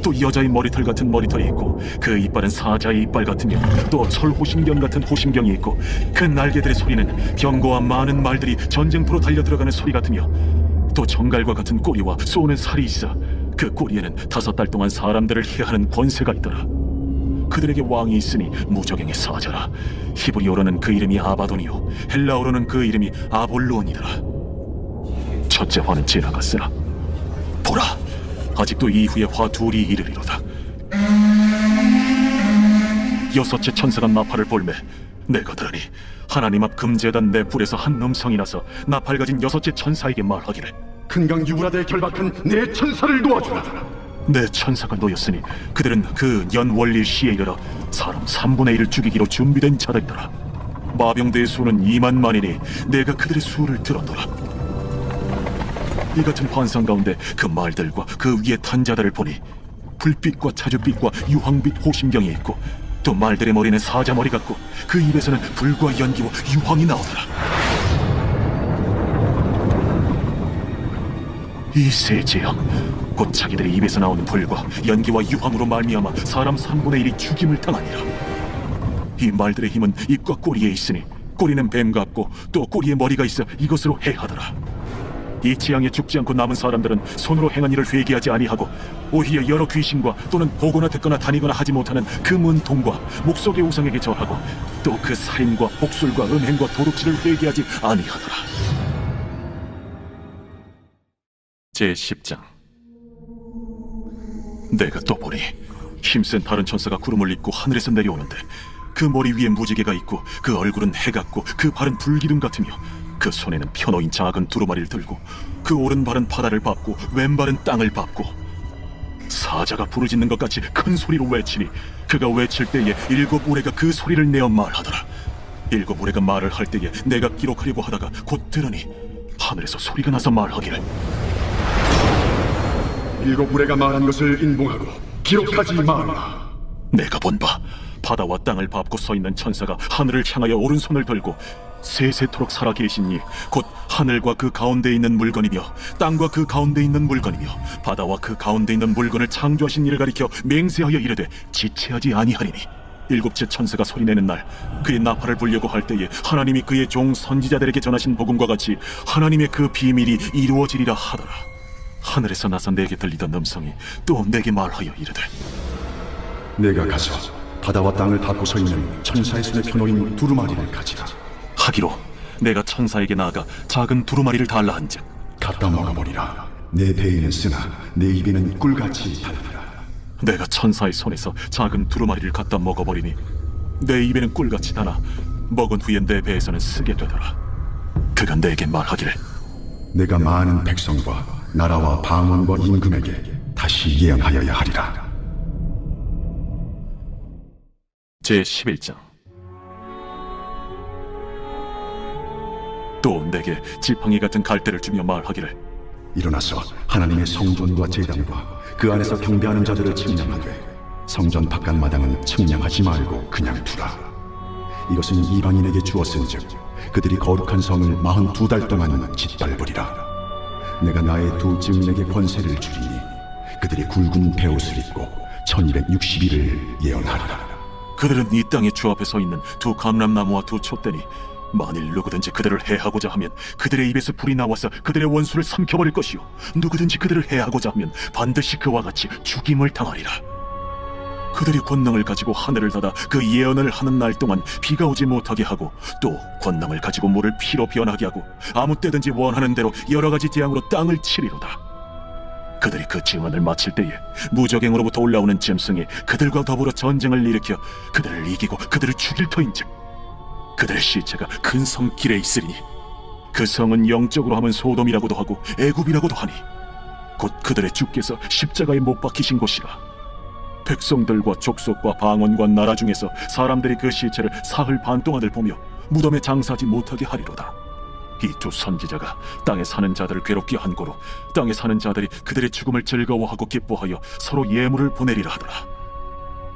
또 여자의 머리털 같은 머리털이 있고 그 이빨은 사자의 이빨 같으며 또 철호심경 같은 호심경이 있고 그 날개들의 소리는 병거와 많은 말들이 전쟁터로 달려 들어가는 소리 같으며 또 정갈과 같은 꼬리와 쏘는 살이 있어 그 꼬리에는 5달 동안 사람들을 해하는 권세가 있더라. 그들에게 왕이 있으니 무저갱의 사자라. 히브리어로는 그 이름이 아바돈이요 헬라어로는 그 이름이 아볼론이더라. 첫째 화는 지나갔으나 보라, 아직도 이후에 화 둘이 이르리로다. 여섯째 천사가 나팔을 불매 내가 들으니 하나님 앞 금제단 내 뿔에서 한 음성이 나서 나팔 가진 여섯째 천사에게 말하기를 큰강 유브라데에 결박한 내 천사를 도와주라. 내 천사가 놓였으니 그들은 그 연월일 시에 이르러 사람 3분의 1을 죽이기로 준비된 자들이더라. 마병대의 수는 2만만이니 내가 그들의 수를 들었노라. 이 같은 환상 가운데 그 말들과 그 위에 탄 자들을 보니 불빛과 자줏빛과 유황빛 호심경이 있고 또 말들의 머리는 사자 머리 같고 그 입에서는 불과 연기와 유황이 나오더라. 이 세 재앙 곧 자기들의 입에서 나오는 불과 연기와 유황으로 말미암아 사람 3분의 1이 죽임을 당하니라. 이 말들의 힘은 입과 꼬리에 있으니 꼬리는 뱀 같고 또 꼬리에 머리가 있어 이것으로 해하더라. 이 재앙에 죽지 않고 남은 사람들은 손으로 행한 일을 회개하지 아니하고 오히려 여러 귀신과 또는 보거나 듣거나 다니거나 하지 못하는 그 문통과 목속의 우상에게 절하고 또 그 살인과 복술과 음행과 도둑질을 회개하지 아니하더라. 제10장. 내가 또 보니 힘센 다른 천사가 구름을 입고 하늘에서 내려오는데 그 머리 위에 무지개가 있고 그 얼굴은 해 같고 그 발은 불기둥 같으며 그 손에는 펴놓인 작은 두루마리를 들고 그 오른발은 바다를 밟고 왼발은 땅을 밟고 사자가 부르짖는 것 같이 큰 소리로 외치니 그가 외칠 때에 7 우레가 그 소리를 내어 말하더라. 7 우레가 말을 할 때에 내가 기록하려고 하다가 곧 들으니 하늘에서 소리가 나서 말하기를 7 우레가 말한 것을 인봉하고 기록하지 마라. 내가 본 바 바다와 땅을 밟고 서 있는 천사가 하늘을 향하여 오른손을 들고 세세토록 살아계신 이 곧 하늘과 그 가운데 있는 물건이며 땅과 그 가운데 있는 물건이며 바다와 그 가운데 있는 물건을 창조하신 이를 가리켜 맹세하여 이르되 지체하지 아니하리니 7째 천사가 소리내는 날 그의 나팔을 불려고 할 때에 하나님이 그의 종 선지자들에게 전하신 복음과 같이 하나님의 그 비밀이 이루어지리라 하더라. 하늘에서 나서 내게 들리던 음성이 또 내게 말하여 이르되 내가 가서 바다와 땅을 밟고 서 있는 천사의 손에 펴놓인 두루마리를 가지라. 하기로 내가 천사에게 나아가 작은 두루마리를 달라 한즉 갖다 먹어보리라. 내 배에는 쓰나 내 입에는 꿀같이 달리라. 내가 천사의 손에서 작은 두루마리를 갖다 먹어버리니 내 입에는 꿀같이 다나 먹은 후에 내 배에서는 쓰게 되더라. 그가 내게 말하기를 내가 많은 백성과 나라와 방언과 임금에게 다시 예언하여야 하리라. 제11장. 또 내게 지팡이 같은 갈대를 주며 말하기를 일어나서 하나님의 성전과 제단과 그 안에서 경배하는 자들을 측량하되 성전 바깥 마당은 측량하지 말고 그냥 두라. 이것은 이방인에게 주었은즉 그들이 거룩한 성을 42달 동안 짓밟으리라. 내가 나의 두 증인에게 권세를 주리니 그들이 굵은 베옷을 입고 1260일을 예언하리라. 그들은 이 땅의 주 앞에 서 있는 두 감람나무와 두 촛대니 만일 누구든지 그들을 해하고자 하면 그들의 입에서 불이 나와서 그들의 원수를 삼켜버릴 것이요 누구든지 그들을 해하고자 하면 반드시 그와 같이 죽임을 당하리라. 그들이 권능을 가지고 하늘을 닫아 그 예언을 하는 날 동안 비가 오지 못하게 하고 또 권능을 가지고 물을 피로 변하게 하고 아무 때든지 원하는 대로 여러 가지 재앙으로 땅을 치리로다. 그들이 그 증언을 마칠 때에 무저갱으로부터 올라오는 짐승이 그들과 더불어 전쟁을 일으켜 그들을 이기고 그들을 죽일 터인즉 그들의 시체가 큰 성 길에 있으리니 그 성은 영적으로 하면 소돔이라고도 하고 애굽이라고도 하니 곧 그들의 주께서 십자가에 못 박히신 곳이라. 백성들과 족속과 방언과 나라 중에서 사람들이 그 시체를 사흘 반 동안을 보며 무덤에 장사하지 못하게 하리로다. 이 두 선지자가 땅에 사는 자들을 괴롭게 한 고로 땅에 사는 자들이 그들의 죽음을 즐거워하고 기뻐하여 서로 예물을 보내리라 하더라.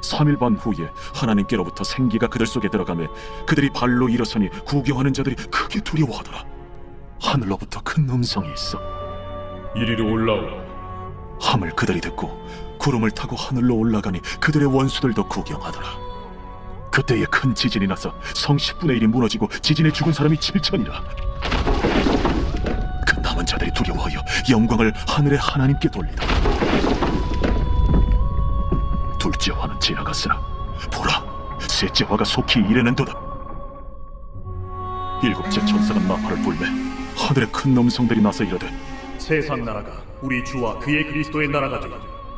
3일 반 후에 하나님께로부터 생기가 그들 속에 들어가매 그들이 발로 일어서니 구경하는 자들이 크게 두려워하더라. 하늘로부터 큰 음성이 있어 이리로 올라오라. 함을 그들이 듣고 구름을 타고 하늘로 올라가니 그들의 원수들도 구경하더라. 그때에 큰 지진이 나서 성 10분의 1이 무너지고 지진에 죽은 사람이 7천이라. 그 남은 자들이 두려워하여 영광을 하늘의 하나님께 돌리더라. 둘째 화는 지나갔으나 보라, 셋째 화가 속히 이르는도다. 일곱째 천사가 나팔을 불매 하늘에 큰 음성들이 나서 이르되 세상 나라가 우리 주와 그의 그리스도의 나라가 되니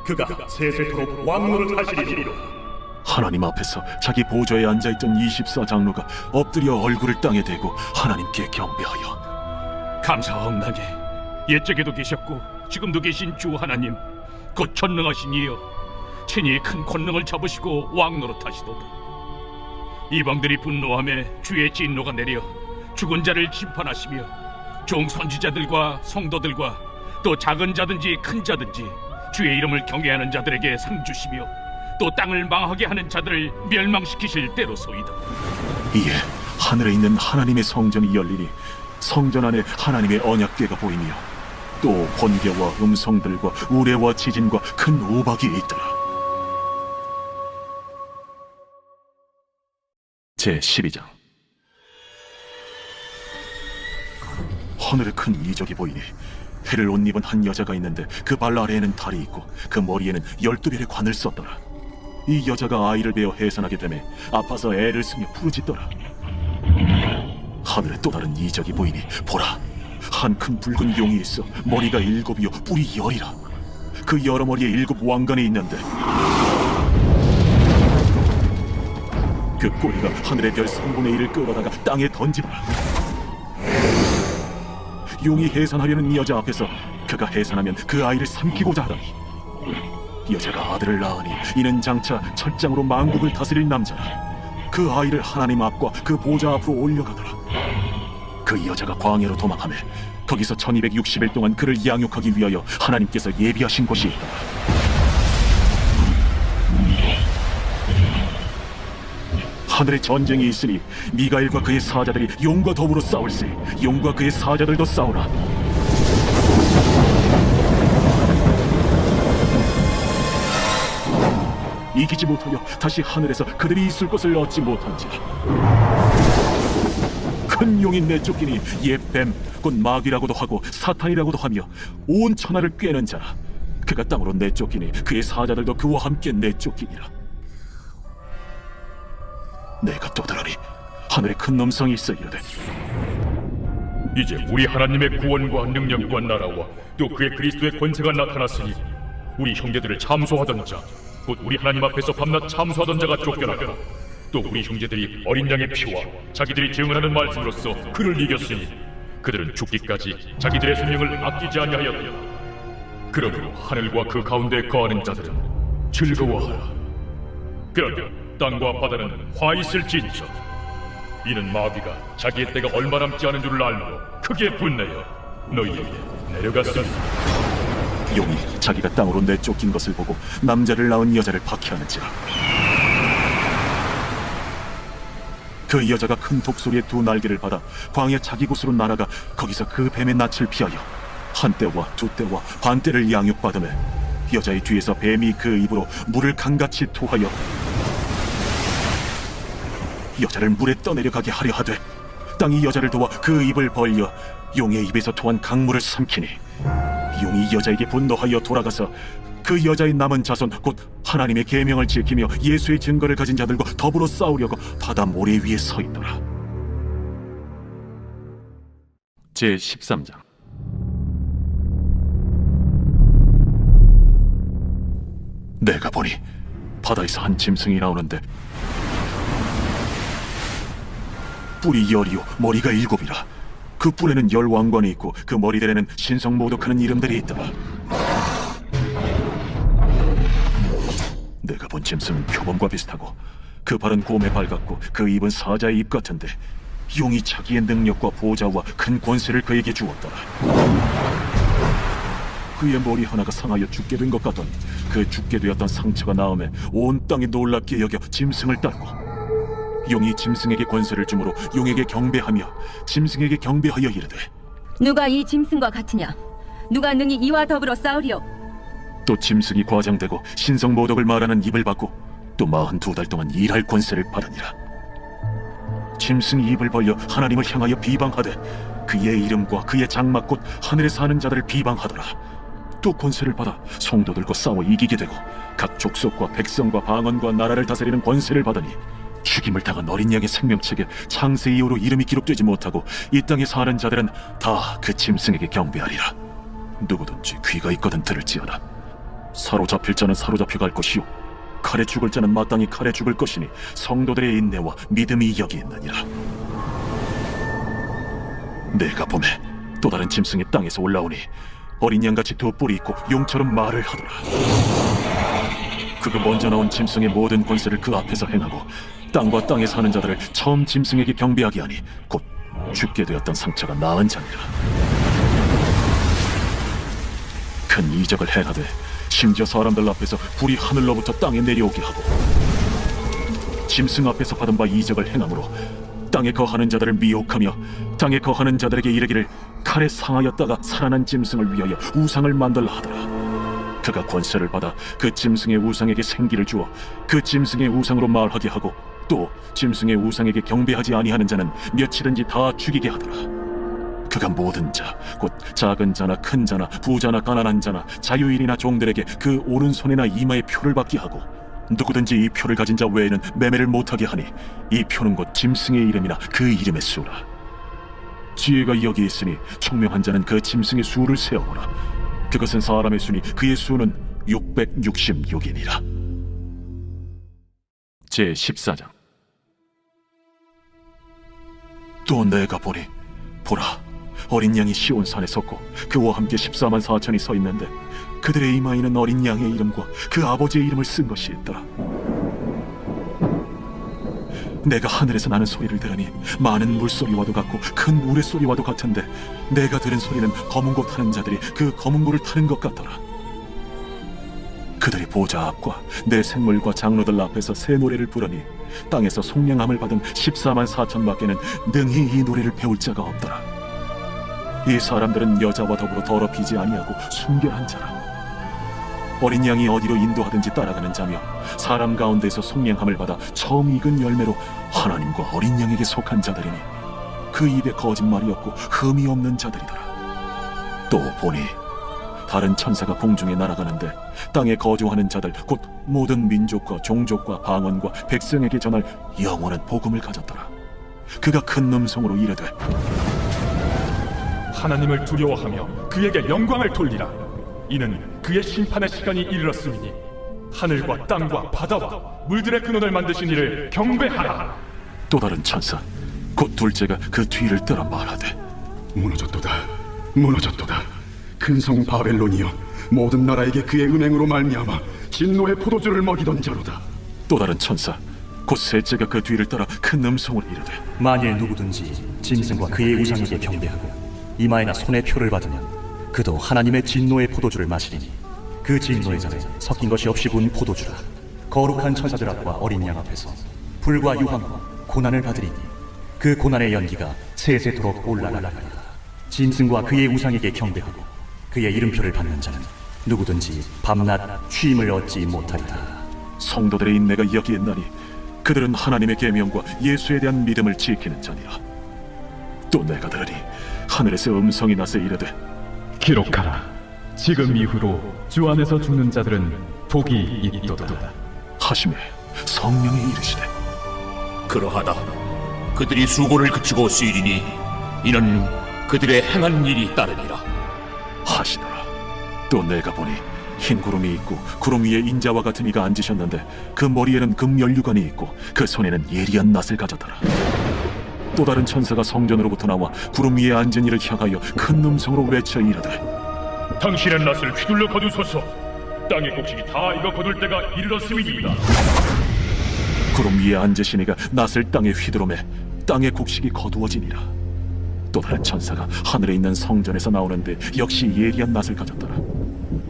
그가 세세토록 왕노를 하시리로다. 하나님 앞에서 자기 보좌에 앉아있던 24장로가 엎드려 얼굴을 땅에 대고 하나님께 경배하여 감사하옵나니 옛적에도 계셨고 지금도 계신 주 하나님 곧 전능하신 이여 친히 큰 권능을 잡으시고 왕노릇하시도다. 이방들이 분노하며 주의 진노가 내려 죽은 자를 심판하시며 종 선지자들과 성도들과 또 작은 자든지 큰 자든지 주의 이름을 경외하는 자들에게 상 주시며 또 땅을 망하게 하는 자들을 멸망시키실 때로소이다. 이에 하늘에 있는 하나님의 성전이 열리니 성전 안에 하나님의 언약궤가 보이며 또 번개와 음성들과 우레와 지진과 큰 우박이 있더라. 제12장. 하늘에 큰 이적이 보이니 해를 옷 입은 한 여자가 있는데 그 발 아래에는 달이 있고 그 머리에는 12별의 관을 썼더라. 이 여자가 아이를 베어 해산하게 되매 아파서 애를 쓰며 부르짖더라. 하늘에 또 다른 이적이 보이니 보라, 한 큰 붉은 용이 있어 머리가 7이요 뿔이 10이라. 그 여러 머리에 7 왕관이 있는데 그 꼬리가 하늘의 별 3분의 1을 끌어다가 땅에 던지더라. 용이 해산하려는 이 여자 앞에서 그가 해산하면 그 아이를 삼키고자 하더니 여자가 아들을 낳으니 이는 장차 철장으로 만국을 다스릴 남자라. 그 아이를 하나님 앞과 그 보좌 앞으로 올려가더라. 그 여자가 광야로 도망하며 거기서 1260일 동안 그를 양육하기 위하여 하나님께서 예비하신 곳이 있더라. 하늘에 전쟁이 있으니 미가엘과 그의 사자들이 용과 더불어 싸울세. 용과 그의 사자들도 싸우라. 이기지 못하여 다시 하늘에서 그들이 있을 것을 얻지 못한지라. 큰 용이 내쫓기니 옛 뱀, 곧 마귀라고도 하고 사탄이라고도 하며 온 천하를 꿰는 자라. 그가 땅으로 내쫓기니 그의 사자들도 그와 함께 내쫓기니라. 내가 또 들으니 하늘에 큰 음성이 있어 이르되 이제 우리 하나님의 구원과 능력과 나라와 또 그의 그리스도의 권세가 나타났으니 우리 형제들을 참소하던 자, 곧 우리 하나님 앞에서 밤낮 참소하던 자가 쫓겨나거나 또 우리 형제들이 어린 양의 피와 자기들이 증언하는 말씀으로써 그를 이겼으니 그들은 죽기까지 자기들의 생명을 아끼지 아니하였다. 그러므로 하늘과 그 가운데 거하는 자들은 즐거워하라. 그러면 땅과 바다는 화 있을진저 이는 마귀가 자기의 때가 얼마 남지 않은 줄을 알므로 크게 분내어 너희에게 내려갔습니다. 용이 자기가 땅으로 내쫓긴 것을 보고 남자를 낳은 여자를 박해하는지라. 그 여자가 큰 독소리의 2 날개를 받아 광야 자기 곳으로 날아가 거기서 그 뱀의 낯을 피하여 한 때와 2 때와 반 때를 양육받으며 여자의 뒤에서 뱀이 그 입으로 물을 강같이 토하여 여자를 물에 떠내려가게 하려 하되 땅이 여자를 도와 그 입을 벌려 용의 입에서 토한 강물을 삼키니 용이 여자에게 분노하여 돌아가서 그 여자의 남은 자손 곧 하나님의 계명을 지키며 예수의 증거를 가진 자들과 더불어 싸우려고 바다 모래 위에 서 있더라. 제13장. 내가 보니 바다에서 한 짐승이 나오는데 뿔이 10이요 머리가 7이라. 그 뿔에는 10 왕관이 있고 그 머리들에는 신성모독하는 이름들이 있더라. 내가 본 짐승은 표범과 비슷하고 그 발은 곰의 발 같고 그 입은 사자의 입 같은데 용이 자기의 능력과 보좌와 큰 권세를 그에게 주었더라. 그의 머리 하나가 상하여 죽게 된 것 같더니 그 죽게 되었던 상처가 나음에 온 땅이 놀랍게 여겨 짐승을 따르고 용이 짐승에게 권세를 주므로 용에게 경배하며 짐승에게 경배하여 이르되 누가 이 짐승과 같으냐? 누가 능히 이와 더불어 싸우리요? 또 짐승이 과장되고 신성 모독을 말하는 입을 받고 또 42달 동안 일할 권세를 받으니라. 짐승이 입을 벌려 하나님을 향하여 비방하되 그의 이름과 그의 장막 곧 하늘에 사는 자들을 비방하더라. 또 권세를 받아 성도들과 싸워 이기게 되고 각 족속과 백성과 방언과 나라를 다스리는 권세를 받으니 죽임을 당한 어린 양의 생명책에 창세 이후로 이름이 기록되지 못하고 이 땅에 사는 자들은 다 그 짐승에게 경배하리라. 누구든지 귀가 있거든 들을지어다. 사로잡힐 자는 사로잡혀 갈 것이요 칼에 죽을 자는 마땅히 칼에 죽을 것이니 성도들의 인내와 믿음이 여기 있느니라. 내가 보매 또 다른 짐승이 땅에서 올라오니 어린 양같이 두 뿔이 있고 용처럼 말을 하더라. 그가 먼저 나온 짐승의 모든 권세를 그 앞에서 행하고 땅과 땅에 사는 자들을 처음 짐승에게 경배하게 하니 곧 죽게 되었던 상처가 나은 자니라. 큰 이적을 행하되 심지어 사람들 앞에서 불이 하늘로부터 땅에 내려오게 하고 짐승 앞에서 받은 바 이적을 행함으로 땅에 거하는 자들을 미혹하며 땅에 거하는 자들에게 이르기를 칼에 상하였다가 살아난 짐승을 위하여 우상을 만들라 하더라. 그가 권세를 받아 그 짐승의 우상에게 생기를 주어 그 짐승의 우상으로 말하게 하고 또 짐승의 우상에게 경배하지 아니하는 자는 며칠든지 다 죽이게 하더라. 그가 모든 자, 곧 작은 자나 큰 자나 부자나 가난한 자나 자유인이나 종들에게 그 오른손이나 이마에 표를 받게 하고 누구든지 이 표를 가진 자 외에는 매매를 못하게 하니 이 표는 곧 짐승의 이름이나 그 이름의 수라. 지혜가 여기 있으니 총명한 자는 그 짐승의 수를 세어보라. 그것은 사람의 수니 그의 수는 666이니라. 제14장. 또 내가 보니 보라 어린 양이 시온산에 섰고 그와 함께 14만 4천이 서 있는데 그들의 이마에는 어린 양의 이름과 그 아버지의 이름을 쓴 것이 있더라. 내가 하늘에서 나는 소리를 들으니 많은 물소리와도 같고 큰 우레소리와도 같은데 내가 들은 소리는 검은고 타는 자들이 그 검은고를 타는 것 같더라. 그들이 보좌 앞과 내 생물과 장로들 앞에서 새 노래를 부르니 땅에서 속량함을 받은 14만 4천밖에는 능히 이 노래를 배울 자가 없더라. 이 사람들은 여자와 더불어 더럽히지 아니하고 순결한 자라. 어린 양이 어디로 인도하든지 따라가는 자며 사람 가운데서 속량함을 받아 처음 익은 열매로 하나님과 어린 양에게 속한 자들이니 그 입에 거짓말이 없고 흠이 없는 자들이더라. 또 보니 다른 천사가 공중에 날아가는데 땅에 거주하는 자들 곧 모든 민족과 종족과 방언과 백성에게 전할 영원한 복음을 가졌더라. 그가 큰 음성으로 이르되 하나님을 두려워하며 그에게 영광을 돌리라. 이는 그의 심판의 시간이 이르렀음이니 하늘과 땅과 바다와 물들의 근원을 만드신 이를 경배하라. 또 다른 천사 곧 둘째가 그 뒤를 따라 말하되 무너졌도다 무너졌도다 큰 성 바벨론이여 모든 나라에게 그의 은행으로 말미암아 진노의 포도주를 먹이던 자로다. 또 다른 천사 곧 셋째가 그 뒤를 따라 큰 음성으로 이르되 만일 누구든지 짐승과 그의 우상에게 경배하고 이마에나 손에 표를 받으면 그도 하나님의 진노의 포도주를 마시리니 그 진노의 잔에 섞인 것이 없이 부은 포도주라. 거룩한 천사들 앞과 어린 양 앞에서 불과 유황과 고난을 받으리니 그 고난의 연기가 세세토록 올라가리라. 짐승과 그의 우상에게 경배하고 그의 이름표를 받는 자는 누구든지 밤낮 쉼을 얻지 못하리라. 성도들의 인내가 여기 있나니 그들은 하나님의 계명과 예수에 대한 믿음을 지키는 자니라. 또 내가 들으니 하늘에서 음성이 나서 이르되 기록하라. 지금 이후로 주 안에서 죽는 자들은 복이 있도다 하시매 성령이 이르시되 그러하다. 그들이 수고를 그치고 쉬리니 이는 그들의 행한 일이 따르니라 하시더라. 또 내가 보니 흰 구름이 있고 구름 위에 인자와 같은 이가 앉으셨는데 그 머리에는 금연류관이 있고 그 손에는 예리한 낫을 가졌더라. 또 다른 천사가 성전으로부터 나와 구름 위에 앉은 이를 향하여 큰 음성으로 외쳐 이르되 당신의 낫을 휘둘러 거두소서. 땅의 곡식이 다 익어 거둘 때가 이르렀음이니이다. 구름 위에 앉으신 이가 낫을 땅에 휘두르매 땅의 곡식이 거두어지니라. 또 다른 천사가 하늘에 있는 성전에서 나오는데 역시 예리한 낫을 가졌더라.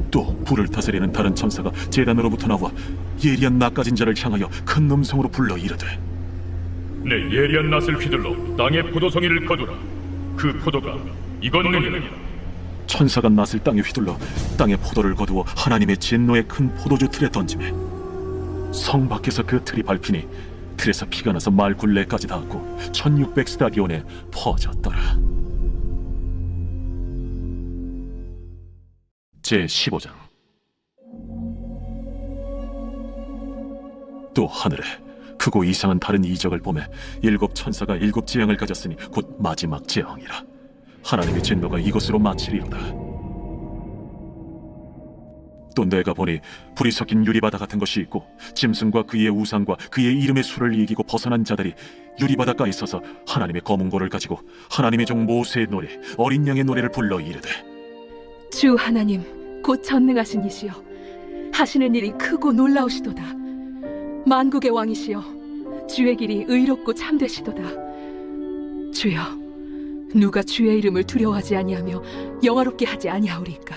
또 불을 다스리는 다른 천사가 제단으로부터 나와 예리한 낫 가진 자를 향하여 큰 음성으로 불러 이르되, 내 예리한 낫을 휘둘러 땅의 포도송이를 거두라. 그 포도가 익었느니라. 천사가 낫을 땅에 휘둘러 땅의 포도를 거두어 하나님의 진노의 큰 포도주 틀에 던지매 성 밖에서 그 틀이 밟히니 틀에서 피가 나서 말 굴레까지 닿았고 1600스타디온에 퍼졌더라. 제15장. 또 하늘에 크고 이상한 다른 이적을 보매 일곱 천사가 일곱 재앙을 가졌으니 곧 마지막 재앙이라. 하나님의 진노가 이것으로 마치리로다. 또 내가 보니 불이 섞인 유리바다 같은 것이 있고 짐승과 그의 우상과 그의 이름의 수를 이기고 벗어난 자들이 유리바닷가에 서서 하나님의 검은 고를 가지고 하나님의 종 모세의 노래 어린 양의 노래를 불러 이르되, 주 하나님 곧 전능하신 이시여, 하시는 일이 크고 놀라우시도다. 만국의 왕이시여, 주의 길이 의롭고 참되시도다. 주여, 누가 주의 이름을 두려워하지 아니하며 영화롭게 하지 아니하오리까?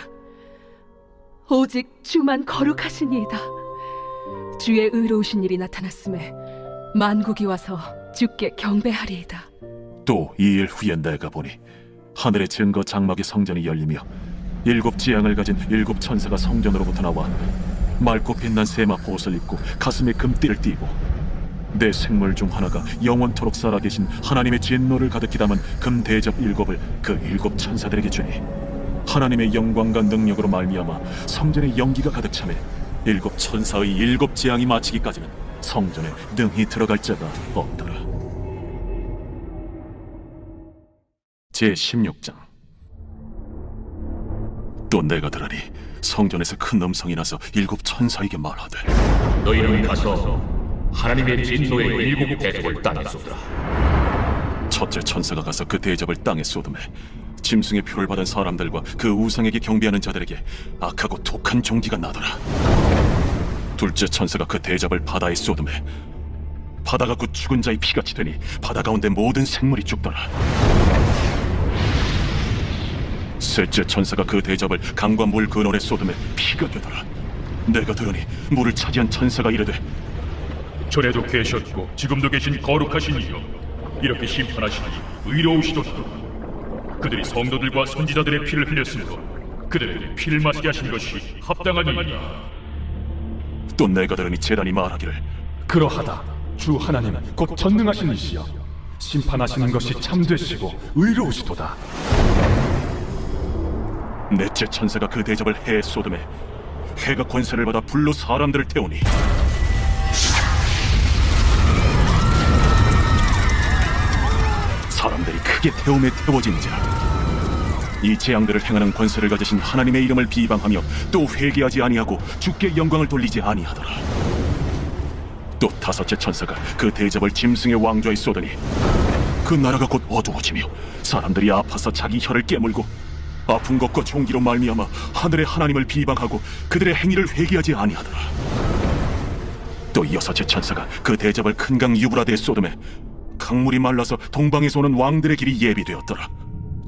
오직 주만 거룩하시니이다. 주의 의로우신 일이 나타났음에 만국이 와서 주께 경배하리이다. 또 2일 후에 내가 보니 하늘의 증거 장막의 성전이 열리며 일곱 지향을 가진 일곱 천사가 성전으로부터 나와 맑고 빛난 세마포 옷을 입고 가슴에 금띠를 띠고 내 생물 중 하나가 영원토록 살아계신 하나님의 진노를 가득히 담은 금 대접 일곱을 그 일곱 천사들에게 주니 하나님의 영광과 능력으로 말미암아 성전에 연기가 가득 차매 일곱 천사의 일곱 재앙이 마치기까지는 성전에 능히 들어갈 자가 없더라. 제16장. 또 내가 들으니 성전에서 큰 음성이 나서 일곱 천사에게 말하되, 너희는 가서 하나님의 진노의 일곱 대접을 땅에 쏟으라. 첫째 천사가 가서 그 대접을 땅에 쏟음에 짐승의 표를 받은 사람들과 그 우상에게 경배하는 자들에게 악하고 독한 종기가 나더라. 둘째 천사가 그 대접을 바다에 쏟음에 바다가 곧 죽은 자의 피같이 되니 바다 가운데 모든 생물이 죽더라. 셋째 천사가 그 대접을 강과 물 근원에 쏟음에 피가 되더라. 내가 들으니 물을 차지한 천사가 이르되, 전에도 계셨고 지금도 계신 거룩하신 이여, 이렇게 심판하시니 의로우시도다. 그들이 성도들과 선지자들의 피를 흘렸으므로 그들에게 피를 마시게 하신 것이 합당하니이다. 또 내가 들으니 제단이 말하기를, 그러하다. 주 하나님 곧 전능하신 이시여, 심판하시는 것이 참되시고 의로우시도다. 넷째 천사가 그 대접을 해에 쏟음에 해가 권세를 받아 불로 사람들을 태우니 사람들이 크게 태움에 태워진지라. 이 재앙들을 행하는 권세를 가지신 하나님의 이름을 비방하며 또 회개하지 아니하고 주께 영광을 돌리지 아니하더라. 또 다섯째 천사가 그 대접을 짐승의 왕좌에 쏟으니 그 나라가 곧 어두워지며 사람들이 아파서 자기 혀를 깨물고 아픈 것과 종기로 말미암아 하늘의 하나님을 비방하고 그들의 행위를 회개하지 아니하더라. 또 여섯째 천사가 그 대접을 큰 강 유브라데에 쏟음에 강물이 말라서 동방에서 오는 왕들의 길이 예비되었더라.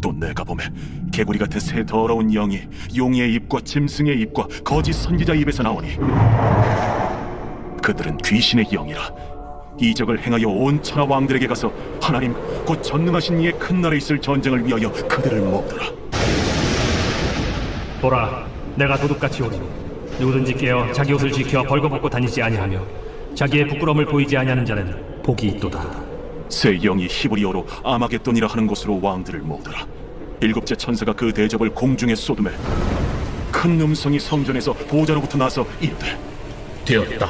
또 내가 보매 개구리 같은 새 더러운 영이 용의 입과 짐승의 입과 거짓 선지자 입에서 나오니 그들은 귀신의 영이라. 이적을 행하여 온 천하 왕들에게 가서 하나님 곧 전능하신 이의 큰 날에 있을 전쟁을 위하여 그들을 모으더라. 보라, 내가 도둑같이 오리니 누구든지 깨어 자기 옷을 지켜 벌거벗고 다니지 아니하며 자기의 부끄러움을 보이지 아니하는 자는 복이 있도다. 새 영이 히브리어로 아마겟돈이라 하는 곳으로 왕들을 모으더라. 일곱째 천사가 그 대접을 공중에 쏟음에 큰 음성이 성전에서 보좌로부터 나서 이르되, 되었다.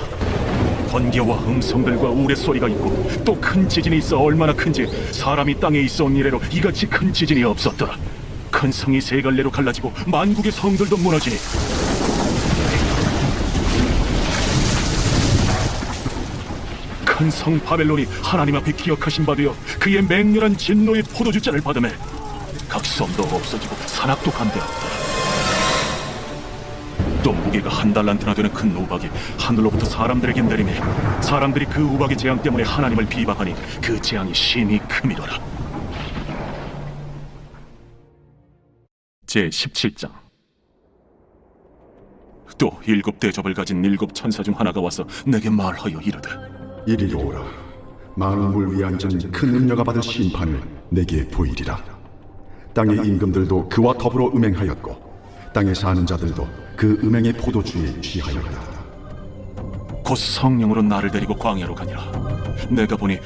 번개와 음성들과 우레소리가 있고 또 큰 지진이 있어 얼마나 큰지 사람이 땅에 있어온 이래로 이같이 큰 지진이 없었더라. 큰 성이 세 갈래로 갈라지고 만국의 성들도 무너지니 큰 성 바벨론이 하나님 앞에 기억하신 바 되어 그의 맹렬한 진노의 포도주잔을 받으매 각 성도 없어지고 산악도 감되었다. 또 무게가 1달란트나 되는 큰 우박이 하늘로부터 사람들에게 내리매 사람들이 그 우박의 재앙 때문에 하나님을 비방하니 그 재앙이 심히 크미더라. 제17장. 또 7 대접을 가진 7 천사 중 하나가 와서 내게 말하여 이르되, 이리 오라. 많은 물 위에 앉은 큰 음녀가 받을 심판을 내게 보이리라. 땅의 임금들도 그와 더불어 음행하였고 땅에 사는 자들도 그 음행의 포도주에 취하였다. 곧 성령으로 나를 데리고 광야로 가니라. 내가 보니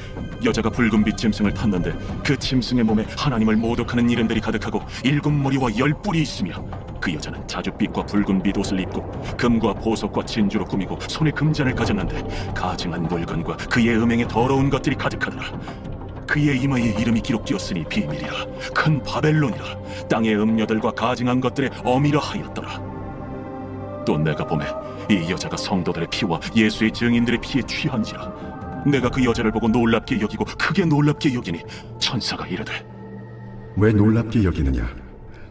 여자가 붉은빛 짐승을 탔는데 그 짐승의 몸에 하나님을 모독하는 이름들이 가득하고 7 머리와 10 뿔이 있으며 그 여자는 자줏빛과 붉은빛 옷을 입고 금과 보석과 진주로 꾸미고 손에 금잔을 가졌는데 가증한 물건과 그의 음행에 더러운 것들이 가득하더라. 그의 이마에 이름이 기록되었으니 비밀이라 큰 바벨론이라 땅의 음녀들과 가증한 것들의 어미라 하였더라. 또 내가 보매 이 여자가 성도들의 피와 예수의 증인들의 피에 취한지라. 내가 그 여자를 보고 놀랍게 여기고 크게 놀랍게 여기니 천사가 이르되, 왜 놀랍게 여기느냐?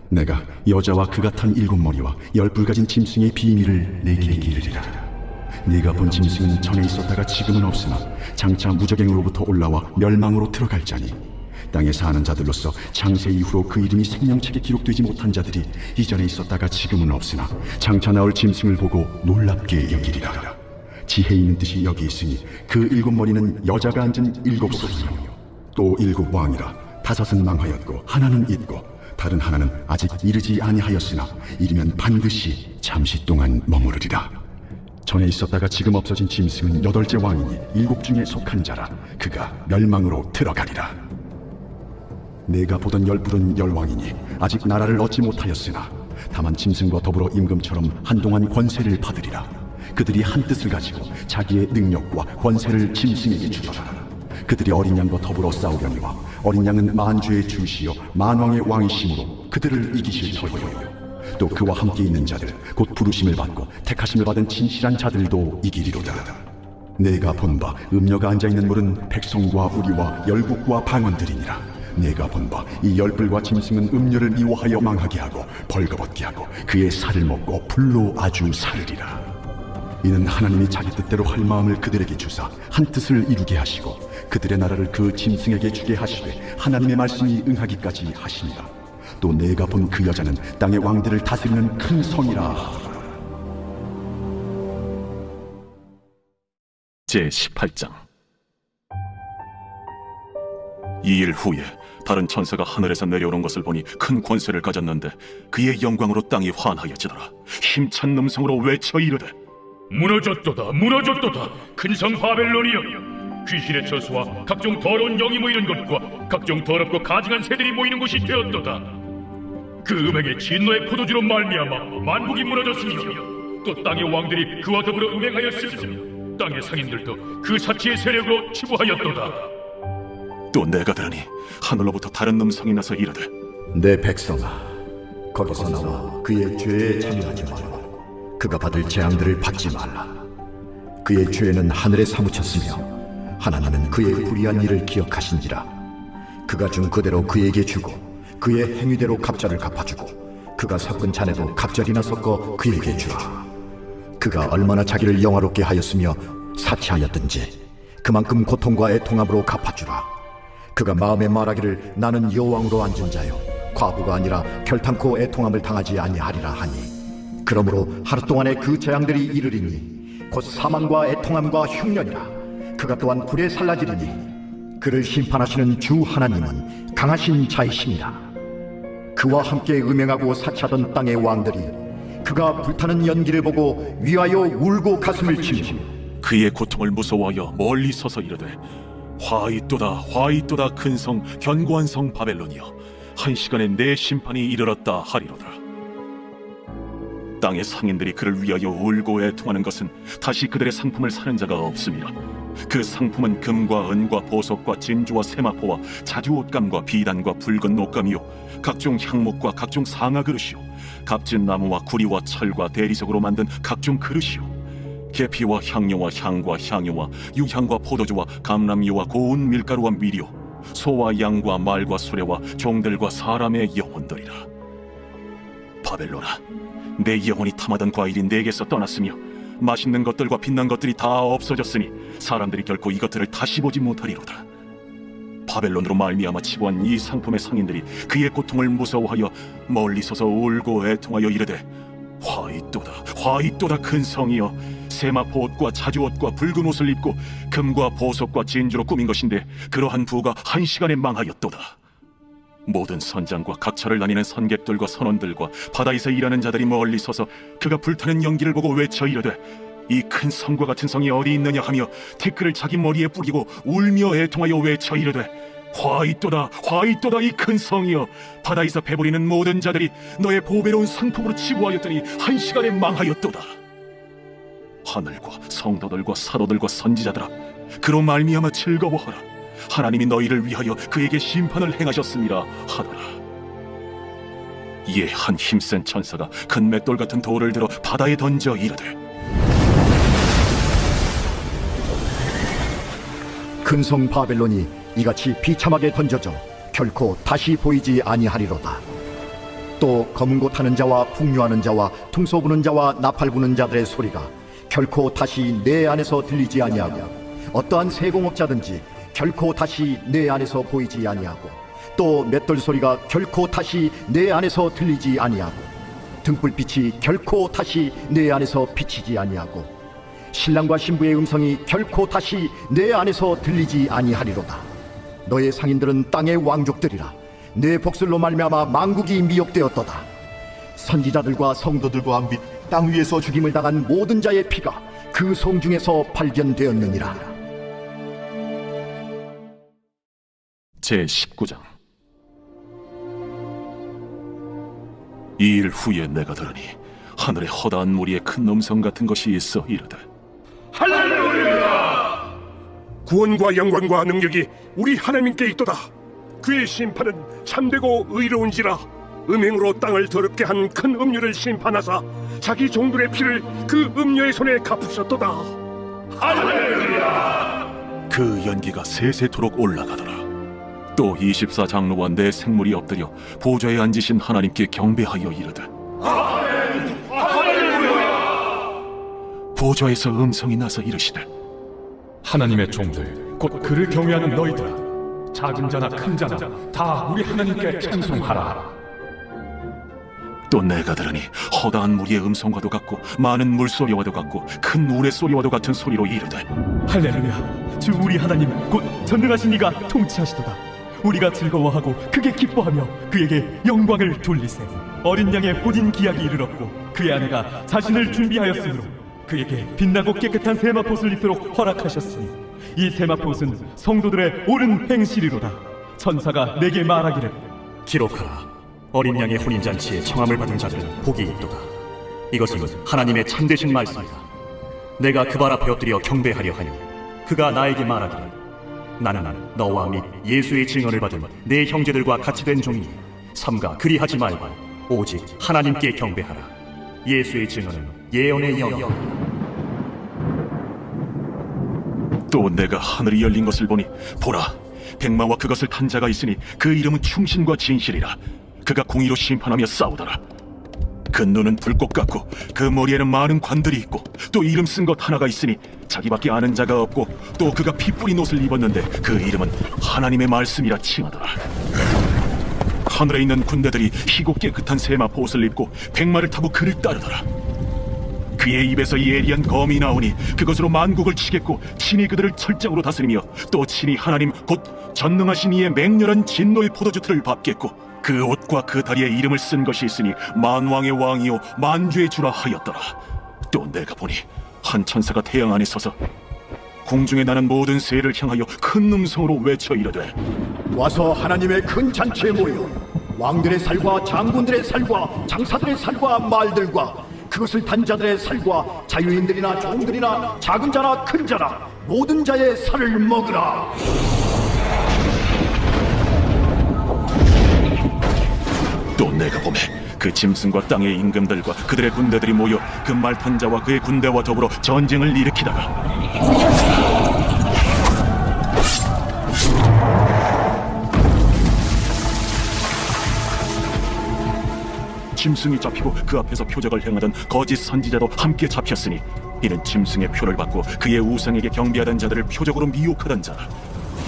내가 여자와 그가 탄 7 머리와 10 뿔 가진 짐승의 비밀을 내게 이르리라. 네가 본 짐승은 전에 있었다가 지금은 없으나 장차 무적행으로부터 올라와 멸망으로 들어갈 자니 땅에 사는 자들로서 창세 이후로 그 이름이 생명책에 기록되지 못한 자들이 이전에 있었다가 지금은 없으나 장차 나올 짐승을 보고 놀랍게 여기리라. 지혜 있는 뜻이 여기 있으니 그 7 머리는 여자가 앉은 7 소수며 또 7 왕이라. 5은 망하였고 하나는 있고 다른 하나는 아직 이르지 아니하였으나 이르면 반드시 잠시 동안 머무르리라. 전에 있었다가 지금 없어진 짐승은 8째 왕이니 7 중에 속한 자라. 그가 멸망으로 들어가리라. 내가 보던 10 뿔은 10 왕이니 아직 나라를 얻지 못하였으나 다만 짐승과 더불어 임금처럼 한동안 권세를 받으리라. 그들이 한 뜻을 가지고 자기의 능력과 권세를 짐승에게 주더라. 그들이 어린 양과 더불어 싸우려니와 어린 양은 만주의 주시요 만왕의 왕이심으로 그들을 이기실 터이요. 또 그와 함께 있는 자들 곧 부르심을 받고 택하심을 받은 진실한 자들도 이기리로다. 내가 본 바 음녀가 앉아있는 물은 백성과 우리와 열국과 방언들이니라. 내가 본 바 이 10 뿔과 짐승은 음녀를 미워하여 망하게 하고 벌거벗게 하고 그의 살을 먹고 불로 아주 사르리라. 이는 하나님이 자기 뜻대로 할 마음을 그들에게 주사 한 뜻을 이루게 하시고 그들의 나라를 그 짐승에게 주게 하시되 하나님의 말씀이 응하기까지 하시니라. 또 내가 본 그 여자는 땅의 왕들을 다스리는 큰 성이라 하더라. 제18장. 2일 후에 다른 천사가 하늘에서 내려오는 것을 보니 큰 권세를 가졌는데 그의 영광으로 땅이 환하여지더라. 힘찬 음성으로 외쳐 이르되, 무너졌도다 무너졌도다 큰 성 바벨론이여. 귀신의 처소와 각종 더러운 영이 모이는 곳과 각종 더럽고 가증한 새들이 모이는 곳이 되었도다. 그 음행의 진노의 포도주로 말미암아 만국이 무너졌으며 또 땅의 왕들이 그와 더불어 음행하였으며 땅의 상인들도 그 사치의 세력으로 치부하였도다. 또 내가 들으니 하늘로부터 다른 음성이 나서 이르되, 내 백성아, 거기서 나와 그의 죄에 참여하지 말고 그가 받을 재앙들을 받지 말라. 그의 죄는 하늘에 사무쳤으며 하나님은 그의 불의한 일을 기억하신지라. 그가 준 그대로 그에게 주고 그의 행위대로 갑절을 갚아주고 그가 섞은 잔에도 갑절이나 섞어 그에게 주라. 그가 얼마나 자기를 영화롭게 하였으며 사치하였든지 그만큼 고통과 애통함으로 갚아주라. 그가 마음에 말하기를 나는 여왕으로 앉은 자요 과부가 아니라 결탄코 애통함을 당하지 아니하리라 하니 그러므로 하루 동안에 그 재앙들이 이르리니 곧 사망과 애통함과 흉년이라. 그가 또한 불에 살라지리니 그를 심판하시는 주 하나님은 강하신 자이시니라. 그와 함께 음행하고 사치하던 땅의 왕들이 그가 불타는 연기를 보고 위하여 울고 가슴을 치며 그의 고통을 무서워하여 멀리 서서 이르되, 화이또다 화이또다 큰 성 견고한 성 바벨론이여, 한 시간에 내 심판이 이르렀다 하리로다. 땅의 상인들이 그를 위하여 울고 애통하는 것은 다시 그들의 상품을 사는 자가 없음이라. 그 상품은 금과 은과 보석과 진주와 세마포와 자주 옷감과 비단과 붉은 옷감이요 각종 향목과 각종 상아 그릇이요 값진 나무와 구리와 철과 대리석으로 만든 각종 그릇이요 계피와 향료와 향과 향유와 유향과 포도주와 감람유와 고운 밀가루와 밀이요 소와 양과 말과 수레와 종들과 사람의 영혼들이라. 바벨론아, 내 영혼이 탐하던 과일이 내게서 떠났으며 맛있는 것들과 빛난 것들이 다 없어졌으니 사람들이 결코 이것들을 다시 보지 못하리로다. 바벨론으로 말미암아 치부한 이 상품의 상인들이 그의 고통을 무서워하여 멀리 서서 울고 애통하여 이르되 화이또다 화이또다 큰 성이여 세마포 옷과 자주 옷과 붉은 옷을 입고 금과 보석과 진주로 꾸민 것인데 그러한 부가 한 시간에 망하였도다. 모든 선장과 각처를 다니는 선객들과 선원들과 바다에서 일하는 자들이 멀리 서서 그가 불타는 연기를 보고 외쳐 이르되 이 큰 성과 같은 성이 어디 있느냐 하며 티끌을 자기 머리에 뿌리고 울며 애통하여 외쳐 이르되 화이또다 화이또다 이 큰 성이여 바다에서 배부리는 모든 자들이 너의 보배로운 상품으로 치부하였더니 한 시간에 망하였도다. 하늘과 성도들과 사도들과 선지자들아 그로 말미암아 즐거워하라. 하나님이 너희를 위하여 그에게 심판을 행하셨습니다 하더라. 이에 한 힘센 천사가 큰 맷돌 같은 돌을 들어 바다에 던져 이르되 큰 성 바벨론이 이같이 비참하게 던져져 결코 다시 보이지 아니하리로다. 또 검은 곳 하는 자와 풍류하는 자와 퉁소 부는 자와 나팔 부는 자들의 소리가 결코 다시 내 안에서 들리지 아니하고 어떠한 세공업자든지 결코 다시 내 안에서 보이지 아니하고 또 맷돌 소리가 결코 다시 내 안에서 들리지 아니하고 등불빛이 결코 다시 내 안에서 비치지 아니하고 신랑과 신부의 음성이 결코 다시 내 안에서 들리지 아니하리로다. 너의 상인들은 땅의 왕족들이라. 내 복술로 말미암아 만국이 미혹되었도다. 선지자들과 성도들과 및 땅 위에서 죽임을 당한 모든 자의 피가 그 성 중에서 발견되었느니라. 제19장. 이 일 후에 내가 들으니 하늘에 허다한 무리의 큰 음성 같은 것이 있어 이르되 할렐루야! 구원과 영광과 능력이 우리 하나님께 있도다. 그의 심판은 참되고 의로운지라. 음행으로 땅을 더럽게 한 큰 음료를 심판하사 자기 종들의 피를 그 음료의 손에 갚으셨도다. 할렐루야! 그 연기가 세세토록 올라가더라. 또 24장로와 네 생물이 엎드려 보좌에 앉으신 하나님께 경배하여 이르되 보좌에서 음성이 나서 이르시되 하나님의 종들 곧 그를 경외하는 너희들아 작은 자나 큰 자나 다 우리 하나님께 찬송하라. 또 내가 들으니 허다한 무리의 음성과도 같고 많은 물소리와도 같고 큰 우레 소리와도 같은 소리로 이르되 할렐루야. 주 우리 하나님 곧 전능하신 이가 통치하시도다. 우리가 즐거워하고 크게 기뻐하며 그에게 영광을 돌리세. 어린 양의 혼인 기약이 이르렀고 그의 아내가 자신을 준비하였으므로 그에게 빛나고 깨끗한 세마포옷을 입도록 허락하셨으니 이 세마포옷은 성도들의 옳은 행실이로다. 천사가 내게 말하기를 기록하라. 어린 양의 혼인잔치에 청함을 받은 자들은 복이 있도다. 이것은 하나님의 참되신 말씀이다. 내가 그 발 앞에 엎드려 경배하려 하니 그가 나에게 말하기를 나는 너와 및 예수의 증언을 받은 내 형제들과 같이 된 종이니 삼가 그리하지 말고 오직 하나님께 경배하라. 예수의 증언은 예언의 영이다. 또 내가 하늘이 열린 것을 보니 보라 백마와 그것을 탄 자가 있으니 그 이름은 충신과 진실이라. 그가 공의로 심판하며 싸우더라. 그 눈은 불꽃 같고 그 머리에는 많은 관들이 있고 또 이름 쓴 것 하나가 있으니 자기밖에 아는 자가 없고 또 그가 피 뿌린 옷을 입었는데 그 이름은 하나님의 말씀이라 칭하더라. 하늘에 있는 군대들이 희고 깨끗한 세마포 옷을 입고 백마를 타고 그를 따르더라. 그의 입에서 예리한 검이 나오니 그것으로 만국을 치겠고 친히 그들을 철장으로 다스리며 또 친히 하나님 곧 전능하신 이의 맹렬한 진노의 포도주틀을 밟겠고 그 옷과 그 다리에 이름을 쓴 것이 있으니 만왕의 왕이요 만주의 주라 하였더라. 또 내가 보니 한 천사가 태양 안에 서서 공중에 나는 모든 새를 향하여 큰 음성으로 외쳐 이르되 와서 하나님의 큰 잔치에 모여 왕들의 살과 장군들의 살과 장사들의 살과 말들과 그것을 단 자들의 살과 자유인들이나 종들이나 작은 자나 큰 자나 모든 자의 살을 먹으라. 또 내가 보매 그 짐승과 땅의 임금들과 그들의 군대들이 모여 그 말탄 자와 그의 군대와 더불어 전쟁을 일으키다가 짐승이 잡히고 그 앞에서 표적을 행하던 거짓 선지자도 함께 잡혔으니 이는 짐승의 표를 받고 그의 우상에게 경배하던 자들을 표적으로 미혹하던 자라.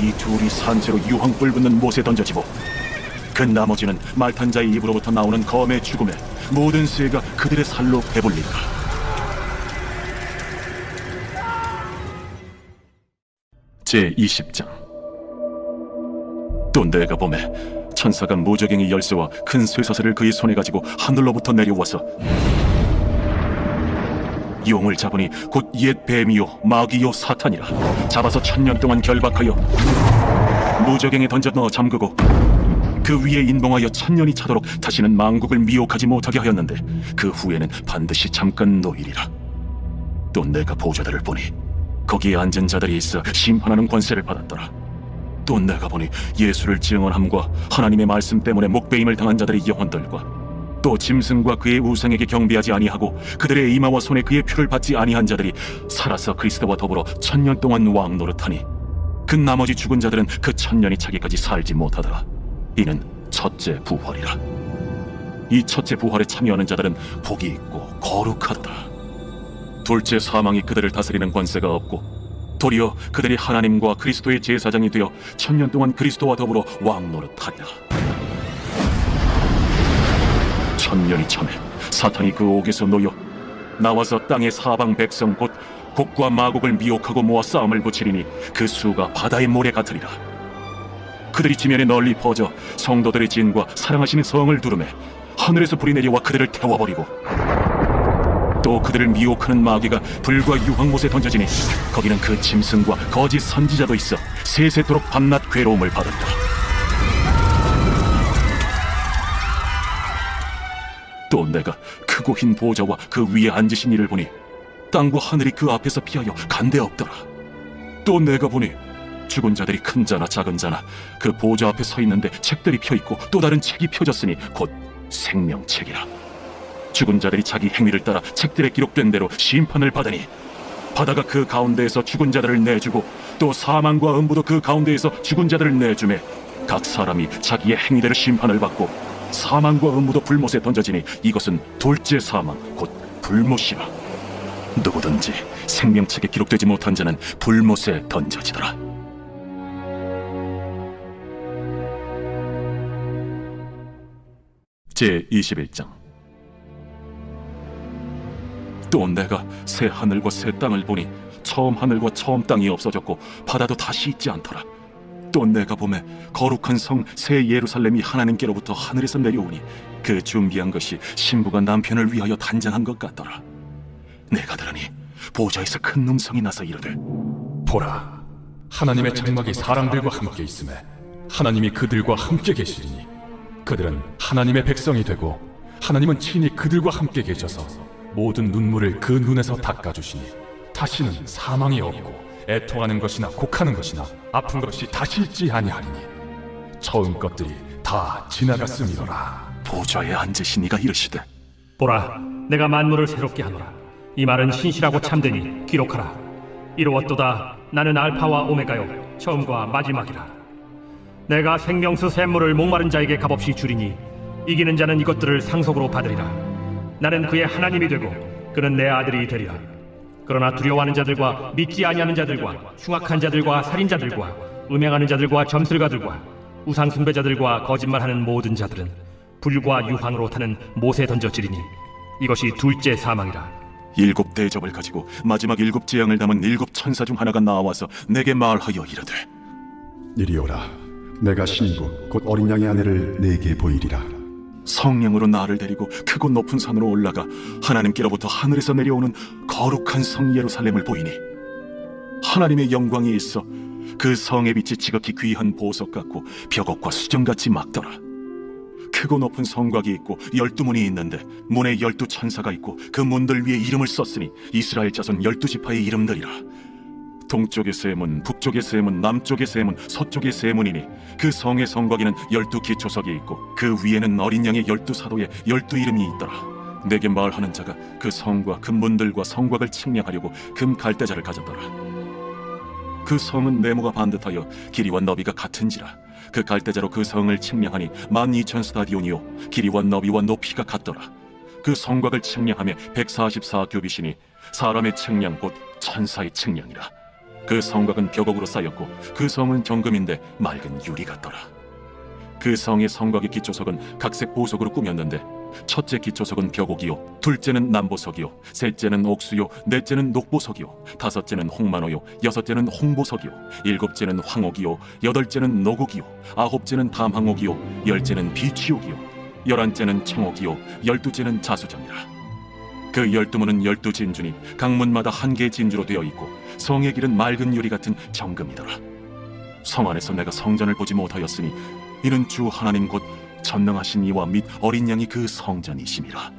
이 둘이 산채로 유황불 붙는 못에 던져지고 그 나머지는 말탄 자의 입으로부터 나오는 검의 죽음에 모든 쇠가 그들의 살로 배불리리라. 제20장. 또 내가 보매 천사가 무저갱이 열쇠와 큰 쇠사슬을 그의 손에 가지고 하늘로부터 내려와서 용을 잡으니 곧 옛 뱀이요 마귀요 사탄이라. 잡아서 1000년 동안 결박하여 무저갱에 던져 넣어 잠그고 그 위에 인봉하여 1000년이 차도록 다시는 만국을 미혹하지 못하게 하였는데 그 후에는 반드시 잠깐 놓이리라. 또 내가 보좌들을 보니 거기에 앉은 자들이 있어 심판하는 권세를 받았더라. 또 내가 보니 예수를 증언함과 하나님의 말씀 때문에 목배임을 당한 자들의 영혼들과 또 짐승과 그의 우상에게 경배하지 아니하고 그들의 이마와 손에 그의 표를 받지 아니한 자들이 살아서 그리스도와 더불어 1000년 동안 왕 노릇하니 그 나머지 죽은 자들은 그 1000년이 차기까지 살지 못하더라. 이는 첫째 부활이라. 이 첫째 부활에 참여하는 자들은 복이 있고 거룩하다. 둘째 사망이 그들을 다스리는 권세가 없고 도리어 그들이 하나님과 그리스도의 제사장이 되어 1000년 동안 그리스도와 더불어 왕 노릇하리라. 1000년이 참에 사탄이 그 옥에서 놓여 나와서 땅의 사방 백성 곧 곡과 마곡을 미혹하고 모아 싸움을 붙이리니 그 수가 바다의 모래 같으리라. 그들이 지면에 널리 퍼져 성도들의 진과 사랑하시는 성을 두르매 하늘에서 불이 내려와 그들을 태워버리고 또 그들을 미혹하는 마귀가 불과 유황못에 던져지니 거기는 그 짐승과 거짓 선지자도 있어 세세토록 밤낮 괴로움을 받았다. 또 내가 크고 흰 보좌와 그 위에 앉으신 이를 보니 땅과 하늘이 그 앞에서 피하여 간데 없더라. 또 내가 보니 죽은 자들이 큰 자나 작은 자나 그 보좌 앞에 서 있는데 책들이 펴있고 또 다른 책이 펴졌으니 곧 생명책이라. 죽은 자들이 자기 행위를 따라 책들에 기록된 대로 심판을 받으니 바다가 그 가운데에서 죽은 자들을 내주고 또 사망과 음부도 그 가운데에서 죽은 자들을 내주매 각 사람이 자기의 행위대로 심판을 받고 사망과 음부도 불못에 던져지니 이것은 둘째 사망 곧 불못이라. 누구든지 생명책에 기록되지 못한 자는 불못에 던져지더라. 제21장. 또 내가 새 하늘과 새 땅을 보니 처음 하늘과 처음 땅이 없어졌고 바다도 다시 있지 않더라. 또 내가 보매 거룩한 성 새 예루살렘이 하나님께로부터 하늘에서 내려오니 그 준비한 것이 신부가 남편을 위하여 단장한 것 같더라. 내가 들으니 보좌에서 큰 음성이 나서 이르되 보라, 하나님의 장막이 사람들과 함께 있음에 하나님이 그들과 함께 계시리니 그들은 하나님의 백성이 되고 하나님은 친히 그들과 함께 계셔서 모든 눈물을 그 눈에서 닦아주시니 다시는 사망이 없고 애통하는 것이나 곡하는 것이나 아픈 것이 다시 있지 아니하리니 처음 것들이 다 지나갔음이로라. 보좌에 앉으신 이가 이르시되 보라, 내가 만물을 새롭게 하노라. 이 말은 신실하고 참되니 기록하라. 이루었도다. 나는 알파와 오메가요 처음과 마지막이라. 내가 생명수 샘물을 목마른 자에게 값없이 주리니 이기는 자는 이것들을 상속으로 받으리라. 나는 그의 하나님이 되고 그는 내 아들이 되리라. 그러나 두려워하는 자들과 믿지 아니하는 자들과 흉악한 자들과 살인자들과 음행하는 자들과 점술가들과 우상 숭배자들과 거짓말하는 모든 자들은 불과 유황으로 타는 못에 던져지리니 이것이 둘째 사망이라. 7 대접을 가지고 마지막 7 재앙을 담은 7 천사 중 하나가 나와서 내게 말하여 이르되 이리 오라. 내가 신부 곧 어린 양의 아내를 내게 보이리라. 성령으로 나를 데리고 크고 높은 산으로 올라가 하나님께로부터 하늘에서 내려오는 거룩한 성 예루살렘을 보이니 하나님의 영광이 있어 그 성의 빛이 지극히 귀한 보석 같고 벽옥과 수정같이 막더라. 크고 높은 성곽이 있고 12문이 있는데 문에 12천사가 있고 그 문들 위에 이름을 썼으니 이스라엘 자손 12지파의 이름들이라. 동쪽의 세 문, 북쪽의 세 문, 남쪽의 세 문, 서쪽의 세 문이니 그 성의 성곽에는 12기초석이 있고 그 위에는 어린 양의 12사도의 12 이름이 있더라. 내게 말하는 자가 그 성과 그 문들과 성곽을 측량하려고 금 갈대자를 가졌더라. 그 성은 네모가 반듯하여 길이와 너비가 같은지라. 그 갈대자로 그 성을 측량하니 12,000스타디온이요 길이와 너비와 높이가 같더라. 그 성곽을 측량하며 144규빗이니 사람의 측량 곧 천사의 측량이라. 그 성곽은 벽옥으로 쌓였고 그 성은 정금인데 맑은 유리 같더라. 그 성의 성곽의 기초석은 각색 보석으로 꾸몄는데 첫째 기초석은 벽옥이요, 둘째는 남보석이요, 셋째는 옥수요, 넷째는 녹보석이요, 다섯째는 홍만호요, 여섯째는 홍보석이요, 일곱째는 황옥이요, 여덟째는 노곡이요, 아홉째는 담황옥이요, 열째는 비취옥이요, 열한째는 청옥이요, 열두째는 자수정이라. 그 12문은 12진주니 각 문마다 한 개의 진주로 되어 있고 성의 길은 맑은 유리 같은 정금이더라. 성 안에서 내가 성전을 보지 못하였으니 이는 주 하나님 곧 전능하신 이와 및 어린 양이 그 성전이심이라.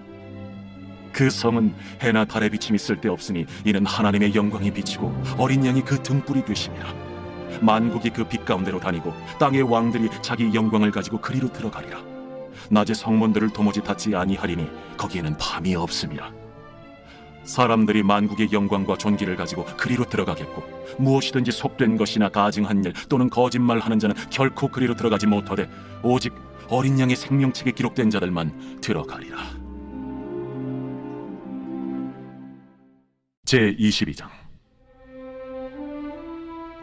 그 성은 해나 달의 비침이 쓸데없으니 이는 하나님의 영광이 비치고 어린 양이 그 등불이 되심이라. 만국이 그 빛 가운데로 다니고 땅의 왕들이 자기 영광을 가지고 그리로 들어가리라. 낮에 성문들을 도무지 닫지 아니하리니 거기에는 밤이 없음이라. 사람들이 만국의 영광과 존귀를 가지고 그리로 들어가겠고 무엇이든지 속된 것이나 가증한 일 또는 거짓말하는 자는 결코 그리로 들어가지 못하되 오직 어린 양의 생명책에 기록된 자들만 들어가리라. 제22장.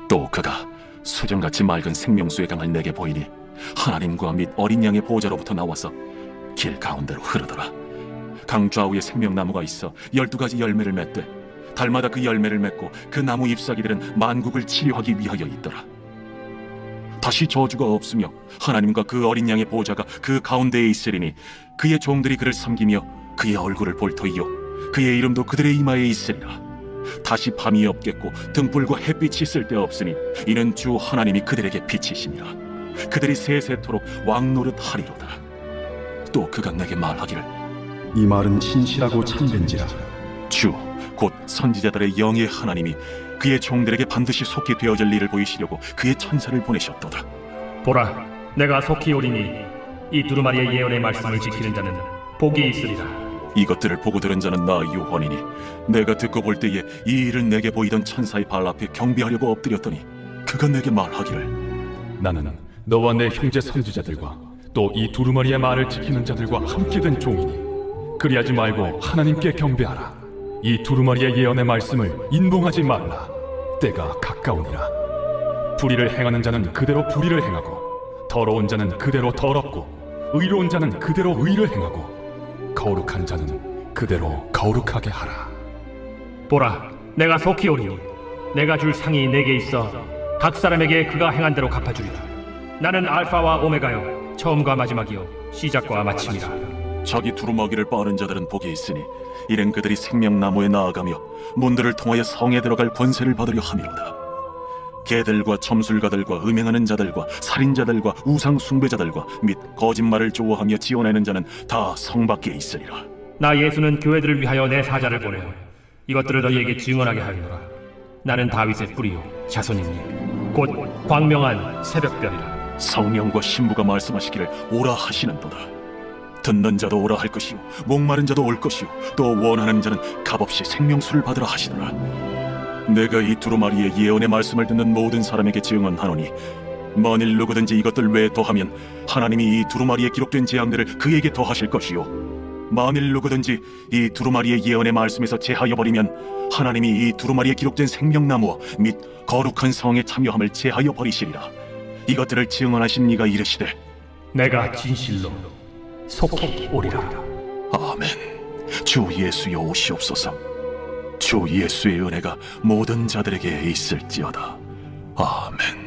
또 그가 수정같이 맑은 생명수의 강을 내게 보이니 하나님과 및 어린 양의 보좌로부터 나와서 길 가운데로 흐르더라. 강 좌우에 생명나무가 있어 12가지 열매를 맺되 달마다 그 열매를 맺고 그 나무 잎사귀들은 만국을 치료하기 위하여 있더라. 다시 저주가 없으며 하나님과 그 어린 양의 보좌가 그 가운데에 있으리니 그의 종들이 그를 섬기며 그의 얼굴을 볼 터이요 그의 이름도 그들의 이마에 있으리라. 다시 밤이 없겠고 등불과 햇빛이 쓸데없으니 이는 주 하나님이 그들에게 빛이시니라. 그들이 세세토록 왕노릇 하리로다. 또 그가 내게 말하기를 이 말은 신실하고 참된지라. 주 곧 선지자들의 영의 하나님이 그의 종들에게 반드시 속히 되어질 일을 보이시려고 그의 천사를 보내셨도다. 보라, 내가 속히 오리니 이 두루마리의 예언의 말씀을 지키는 자는 복이 있으리라. 이것들을 보고 들은 자는 나 요한이니 내가 듣고 볼 때에 이 일을 내게 보이던 천사의 발 앞에 경배하려고 엎드렸더니 그가 내게 말하기를 나는 너와 내 형제 선지자들과 또 이 두루마리의 말을 지키는 자들과 함께 된 종이니 그리하지 말고 하나님께 경배하라. 이 두루마리의 예언의 말씀을 인봉하지 말라. 때가 가까우니라. 불의를 행하는 자는 그대로 불의를 행하고 더러운 자는 그대로 더럽고 의로운 자는 그대로 의를 행하고 거룩한 자는 그대로 거룩하게 하라. 보라, 내가 속히 오리니 내가 줄 상이 내게 있어 각 사람에게 그가 행한 대로 갚아주리라. 나는 알파와 오메가요 처음과 마지막이요 시작과 마침이라. 자기 두루마기를 빠는 자들은 복이 있으니 이는 그들이 생명나무에 나아가며 문들을 통하여 성에 들어갈 권세를 받으려 함이로다. 개들과 점술가들과 음행하는 자들과 살인자들과 우상 숭배자들과 및 거짓말을 좋아하며 지어내는 자는 다 성 밖에 있으리라. 나 예수는 교회들을 위하여 내 사자를 보내어 이것들을 너희에게 증언하게 하리라. 나는 다윗의 뿌리요 자손이니 곧 광명한 새벽별이라. 성령과 신부가 말씀하시기를 오라 하시는도다. 듣는 자도 오라 할 것이요 목마른 자도 올 것이요 또 원하는 자는 값없이 생명수를 받으라 하시더라. 내가 이 두루마리의 예언의 말씀을 듣는 모든 사람에게 증언하노니 만일 누구든지 이것들 외에 더하면 하나님이 이 두루마리에 기록된 재앙들을 그에게 더하실 것이요 만일 누구든지 이 두루마리의 예언의 말씀에서 제하여 버리면 하나님이 이 두루마리에 기록된 생명나무와 및 거룩한 성에 참여함을 제하여 버리시리라. 이것들을 증언하신 이가 이르시되 내가 진실로 속히 오리라. 아멘. 주 예수여 오시옵소서. 주 예수의 은혜가 모든 자들에게 있을지어다. 아멘.